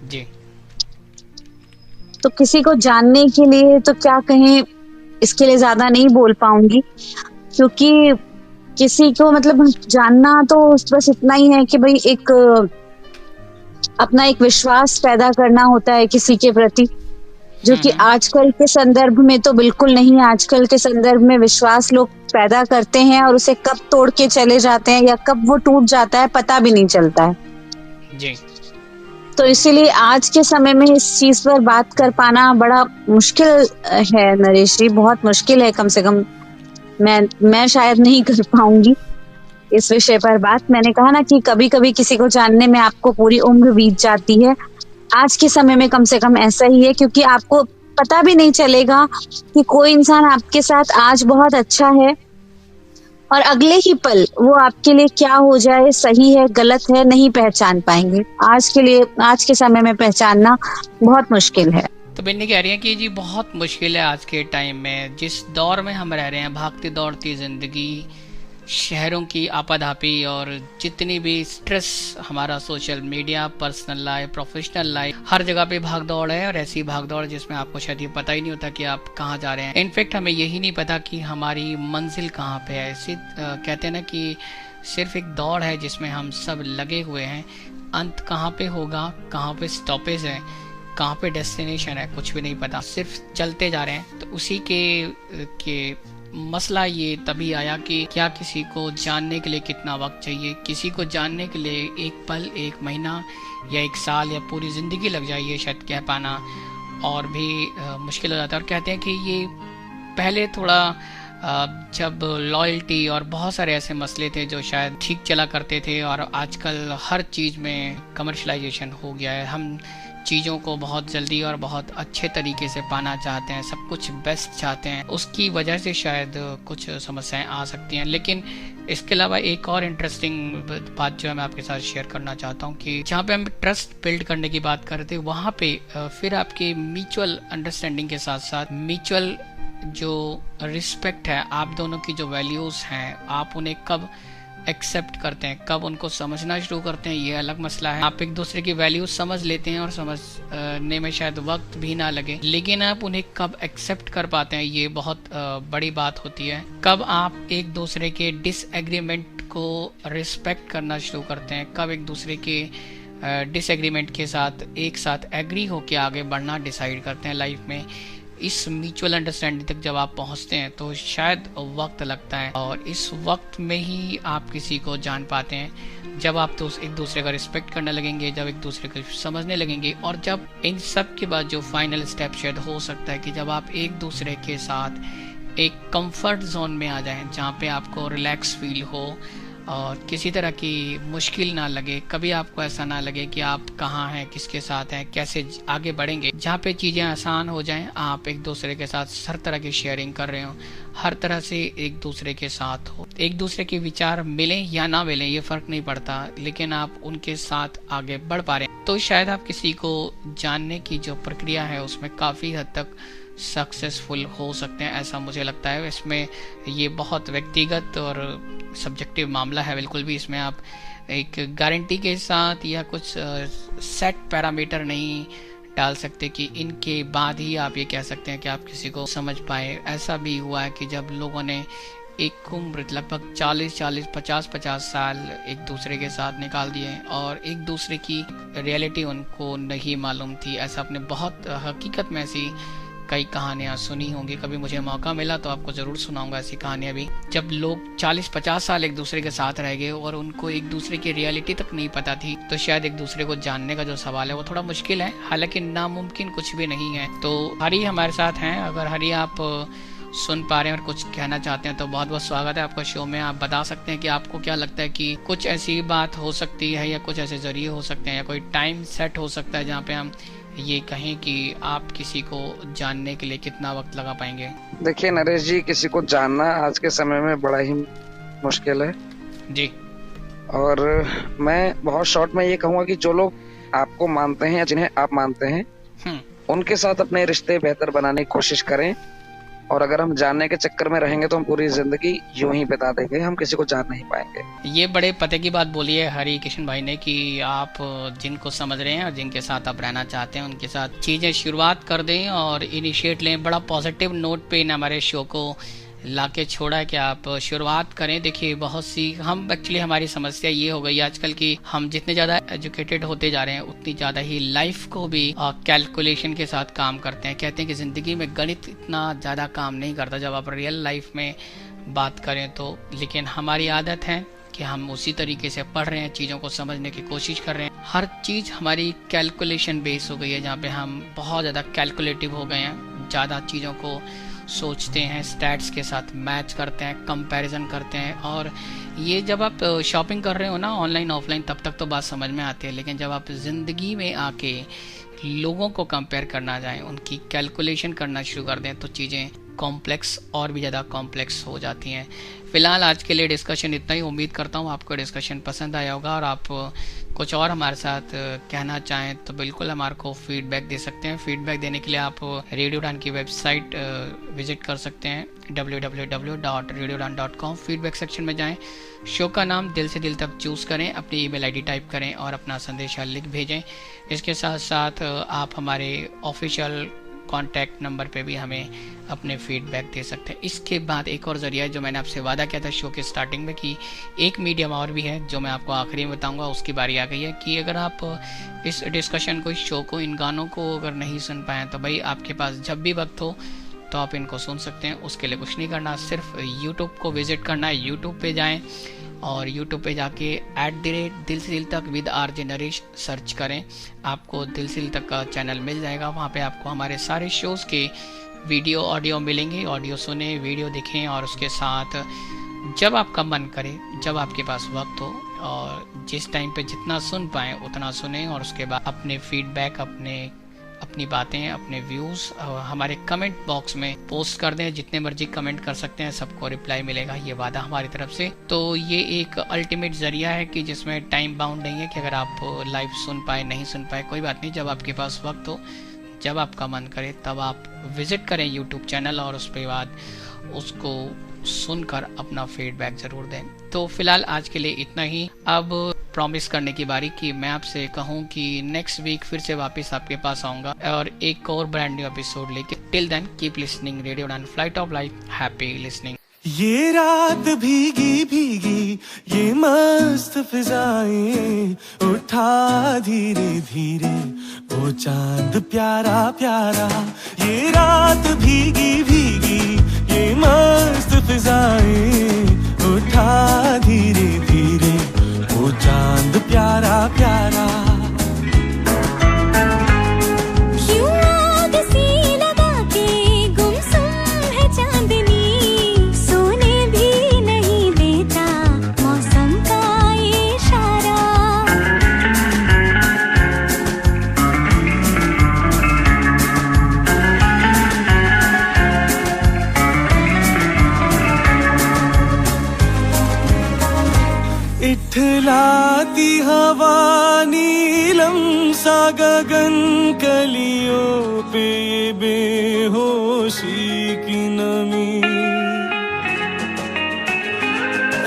जी। तो किसी को जानने के लिए तो क्या कहें, इसके लिए ज्यादा नहीं बोल पाऊंगी, क्योंकि किसी को मतलब जानना तो बस इतना ही है कि भाई अपना एक विश्वास पैदा करना होता है किसी के प्रति, जो कि आजकल के संदर्भ में तो बिल्कुल नहीं है। आजकल के संदर्भ में विश्वास लोग पैदा करते हैं और उसे कब तोड़ के चले जाते हैं या कब वो टूट जाता है पता भी नहीं चलता है जी। तो इसीलिए आज के समय में इस चीज पर बात कर पाना बड़ा मुश्किल है नरेश जी, बहुत मुश्किल है। कम से कम मैं शायद नहीं कर पाऊंगी, इस विषय पर बात। मैंने कहा ना कि कभी कभी किसी को जानने में आपको पूरी उम्र बीत जाती है। आज के समय में कम से कम ऐसा ही है, क्योंकि आपको पता भी नहीं चलेगा कि कोई इंसान आपके साथ आज बहुत अच्छा है और अगले ही पल वो आपके लिए क्या हो जाए, सही है गलत है, नहीं पहचान पाएंगे। आज के समय में पहचानना बहुत मुश्किल है। तो बिन्नी कह रही है कि जी बहुत मुश्किल है आज के टाइम में, जिस दौर में हम रह रहे हैं, भागती दौड़ती जिंदगी, शहरों की आपाधापी और जितनी भी स्ट्रेस, हमारा social media, personal life, professional life, हर जगह पे भाग दौड़ है। और ऐसी भाग दौड़ जिसमें आपको शायद ये पता ही नहीं होता कि आप कहाँ जा रहे हैं। इनफैक्ट हमें यही नहीं पता कि हमारी मंजिल कहाँ पे है। कहते हैं ना कि सिर्फ एक दौड़ है जिसमें हम सब लगे हुए हैं, अंत कहाँ पे होगा, कहाँ पे स्टॉपेज है, कहाँ पे डेस्टिनेशन है, कुछ भी नहीं पता, सिर्फ चलते जा रहे हैं। तो उसी के मसला ये तभी आया कि क्या किसी को जानने के लिए कितना वक्त चाहिए। किसी को जानने के लिए एक पल, एक महीना या एक साल या पूरी ज़िंदगी लग जाए, ये शायद कह पाना और भी मुश्किल हो जाता है। और कहते हैं कि ये पहले थोड़ा जब लॉयल्टी और बहुत सारे ऐसे मसले थे जो शायद ठीक चला करते थे, और आजकल हर चीज़ में कमर्शलाइजेशन हो गया है। हम चीज़ों को बहुत जल्दी और बहुत अच्छे तरीके से पाना चाहते हैं, सब कुछ बेस्ट चाहते हैं, उसकी वजह से शायद कुछ समस्याएं आ सकती हैं। लेकिन इसके अलावा एक और इंटरेस्टिंग बात जो है मैं आपके साथ शेयर करना चाहता हूँ कि जहाँ पे हम ट्रस्ट बिल्ड करने की बात करते हैं, वहाँ पे फिर आपके म्यूचुअल अंडरस्टैंडिंग के साथ साथ म्यूचुअल जो रिस्पेक्ट है, आप दोनों की जो वैल्यूज़ हैं, आप उन्हें कब एक्सेप्ट करते हैं, कब उनको समझना शुरू करते हैं, ये अलग मसला है। आप एक दूसरे की वैल्यूज समझ लेते हैं और समझने में शायद वक्त भी ना लगे, लेकिन आप उन्हें कब एक्सेप्ट कर पाते हैं, ये बहुत बड़ी बात होती है। कब आप एक दूसरे के डिसएग्रीमेंट को रिस्पेक्ट करना शुरू करते हैं, कब एक दूसरे के डिसएग्रीमेंट के साथ एक साथ एग्री होकर आगे बढ़ना डिसाइड करते हैं लाइफ में। इस म्यूचुअल अंडरस्टैंडिंग तक जब आप पहुंचते हैं तो शायद वक्त लगता है, और इस वक्त में ही आप किसी को जान पाते हैं, जब आप तो एक दूसरे का रिस्पेक्ट करने लगेंगे, जब एक दूसरे को समझने लगेंगे, और जब इन सब के बाद जो फाइनल स्टेप शायद हो सकता है कि जब आप एक दूसरे के साथ एक कंफर्ट जोन में आ जाएं, जहाँ पे आपको रिलैक्स फील हो और किसी तरह की मुश्किल ना लगे, कभी आपको ऐसा ना लगे कि आप कहाँ हैं, किसके साथ हैं, कैसे आगे बढ़ेंगे, जहाँ पे चीज़ें आसान हो जाएं, आप एक दूसरे के साथ हर तरह की शेयरिंग कर रहे हो, हर तरह से एक दूसरे के साथ हो, एक दूसरे के विचार मिलें या ना मिलें ये फ़र्क नहीं पड़ता, लेकिन आप उनके साथ आगे बढ़ पा रहे हैं, तो शायद आप किसी को जानने की जो प्रक्रिया है उसमें काफ़ी हद तक सक्सेसफुल हो सकते हैं, ऐसा मुझे लगता है। इसमें ये बहुत व्यक्तिगत और सब्जेक्टिव मामला है, बिल्कुल भी इसमें आप एक गारंटी के साथ या कुछ सेट पैरामीटर नहीं डाल सकते कि इनके बाद ही आप ये कह सकते हैं कि आप किसी को समझ पाए। ऐसा भी हुआ है कि जब लोगों ने एक उम्र लगभग 40-40, 50-50 साल एक दूसरे के साथ निकाल दिए और एक दूसरे की रियलिटी उनको नहीं मालूम थी। ऐसा अपने बहुत हकीकत में ऐसी कई कहानियां सुनी होंगी, कभी मुझे मौका मिला तो आपको ज़रूर सुनाऊंगा ऐसी कहानियां भी, जब लोग 40-50 साल एक दूसरे के साथ रह गए और उनको एक दूसरे की रियलिटी तक नहीं पता थी। तो शायद एक दूसरे को जानने का जो सवाल है वो थोड़ा मुश्किल है, हालांकि नामुमकिन कुछ भी नहीं है। तो हरी हमारे साथ हैं, अगर हरी आप सुन पा रहे हैं और कुछ कहना चाहते हैं तो बहुत बहुत स्वागत है आपका शो में। आप बता सकते हैं कि आपको क्या लगता है कि कुछ ऐसी बात हो सकती है या कुछ ऐसे जरिए हो सकते हैं या कोई टाइम सेट हो सकता है जहाँ पे हम ये कहें कि आप किसी को जानने के लिए कितना वक्त लगा पाएंगे? देखिए नरेश जी, किसी को जानना आज के समय में बड़ा ही मुश्किल है जी। और मैं बहुत शॉर्ट में ये कहूँगा कि जो लोग आपको मानते हैं या जिन्हें आप मानते हैं उनके साथ अपने रिश्ते बेहतर बनाने की कोशिश करें, और अगर हम जानने के चक्कर में रहेंगे तो हम पूरी जिंदगी यूं ही बिता देंगे, हम किसी को जान नहीं पाएंगे। ये बड़े पते की बात बोली है हरि किशन भाई ने कि आप जिनको समझ रहे हैं और जिनके साथ आप रहना चाहते हैं उनके साथ चीजें शुरुआत कर दें और इनिशिएट लें। बड़ा पॉजिटिव नोट पे इन हमारे शो को लाके छोड़ा है कि आप शुरुआत करें। देखिए बहुत सी हमारी समस्या ये हो गई आजकल की, हम जितने ज्यादा एजुकेटेड होते जा रहे हैं उतनी ज्यादा ही लाइफ को भी कैलकुलेशन के साथ काम करते हैं। कहते हैं कि जिंदगी में गणित इतना ज्यादा काम नहीं करता जब आप रियल लाइफ में बात करें तो, लेकिन हमारी आदत है कि हम उसी तरीके से पढ़ रहे हैं, चीज़ों को समझने की कोशिश कर रहे हैं। हर चीज़ हमारी कैलकुलेशन बेस हो गई है, जहाँ पे हम बहुत ज़्यादा कैलकुलेटिव हो गए हैं, ज़्यादा चीज़ों को सोचते हैं, स्टैट्स के साथ मैच करते हैं, कंपैरिजन करते हैं। और ये जब आप शॉपिंग कर रहे हो ना, ऑनलाइन ऑफलाइन, तब तक तो बात समझ में आती है, लेकिन जब आप ज़िंदगी में आके लोगों को कंपेयर करना जाएं, उनकी कैलकुलेशन करना शुरू कर दें, तो चीज़ें कॉम्प्लेक्स और भी ज़्यादा कॉम्प्लेक्स हो जाती हैं। फिलहाल आज के लिए डिस्कशन इतना ही। उम्मीद करता हूँ आपको डिस्कशन पसंद आया होगा, और आप कुछ और हमारे साथ कहना चाहें तो बिल्कुल हमारे को फीडबैक दे सकते हैं। फीडबैक देने के लिए आप रेडियो उड़ान की वेबसाइट विजिट कर सकते हैं www.radioudan.com। फीडबैक सेक्शन में जाएं, शो का नाम दिल से दिल तक चूज़ करें, अपनी ईमेल आईडी टाइप करें और अपना संदेशा लिख भेजें। इसके साथ साथ आप हमारे ऑफिशियल कॉन्टैक्ट नंबर पे भी हमें अपने फीडबैक दे सकते हैं। इसके बाद एक और ज़रिया है, जो मैंने आपसे वादा किया था शो के स्टार्टिंग में कि एक मीडियम और भी है, जो मैं आपको आखिरी में बताऊंगा, उसकी बारी आ गई है कि अगर आप इस डिस्कशन को, इस शो को, इन गानों को अगर नहीं सुन पाए तो भाई आपके पास जब भी वक्त हो तो आप इनको सुन सकते हैं। उसके लिए कुछ नहीं करना, सिर्फ यूट्यूब को विजिट करना है। यूट्यूब पे जाएं और यूट्यूब पे जाके @दिल से दिल तक विद RJ नरेश सर्च करें, आपको दिल से दिल तक का चैनल मिल जाएगा। वहाँ पे आपको हमारे सारे शोज़ के वीडियो ऑडियो मिलेंगे। ऑडियो सुने, वीडियो देखें, और उसके साथ जब आपका मन करे, जब आपके पास वक्त हो और जिस टाइम पे जितना सुन पाएँ उतना सुने, और उसके बाद अपने फीडबैक, अपनी बातें, अपने व्यूज़ हमारे कमेंट बॉक्स में पोस्ट कर दें। जितने मर्जी कमेंट कर सकते हैं, सबको रिप्लाई मिलेगा, ये वादा हमारी तरफ से। तो ये एक अल्टीमेट ज़रिया है कि जिसमें टाइम बाउंड नहीं है कि अगर आप लाइव सुन पाए, नहीं सुन पाए, कोई बात नहीं। जब आपके पास वक्त हो, जब आपका मन करे, तब आप विजिट करें यूट्यूब चैनल और उसके बाद उसको सुनकर अपना फीडबैक ज़रूर दें। तो फिलहाल आज के लिए इतना ही। अब प्रॉमिस करने की बारी कि मैं आपसे कहूं कि नेक्स्ट वीक फिर से वापस आपके पास आऊंगा और एक और ब्रांड न्यू एपिसोड लेके। Till then keep listening radio Udaan, flight of life. Happy listening. ये रात भीगी भीगी, ये मस्त फिजाएं, उठा धीरे धीरे वो चांद प्यारा प्यारा। ये रात भीगी भीगी, ये मस्त फिजाएं, उठा धीरे धीरे वो चांद प्यारा प्यारा। इठलाती हवा नीलम सा गगन कलियों पे, ये बेहोशी की नमी।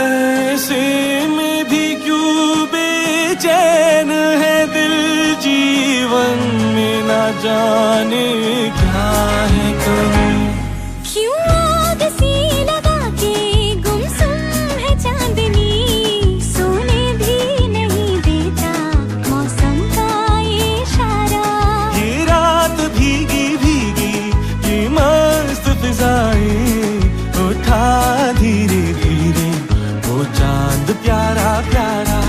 ऐसे में भी क्यों बेचैन है दिल, जीवन में ना जाने क्या है कमी। उठा धीरे धीरे वो चांद प्यारा प्यारा।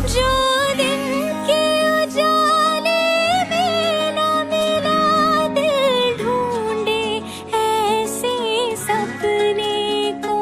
जो दिन के उजाले में न मिला, दिल ढूंढे ऐसे सपने को।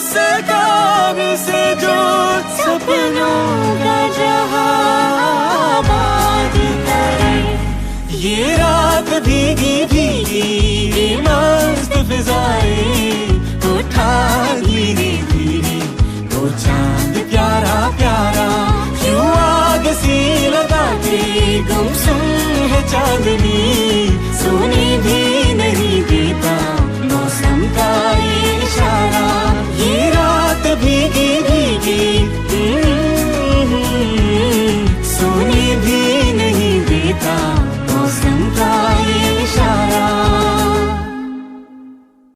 से कागज से जो सपनों का जहां आबाद करे। ये रात भीगी भीगी ये मस्त फिजाएं उठा धीरे धीरे वो चांद प्यारा प्यारा क्यों आग सी लगा के गुमसुम है चांदनी सोनी भी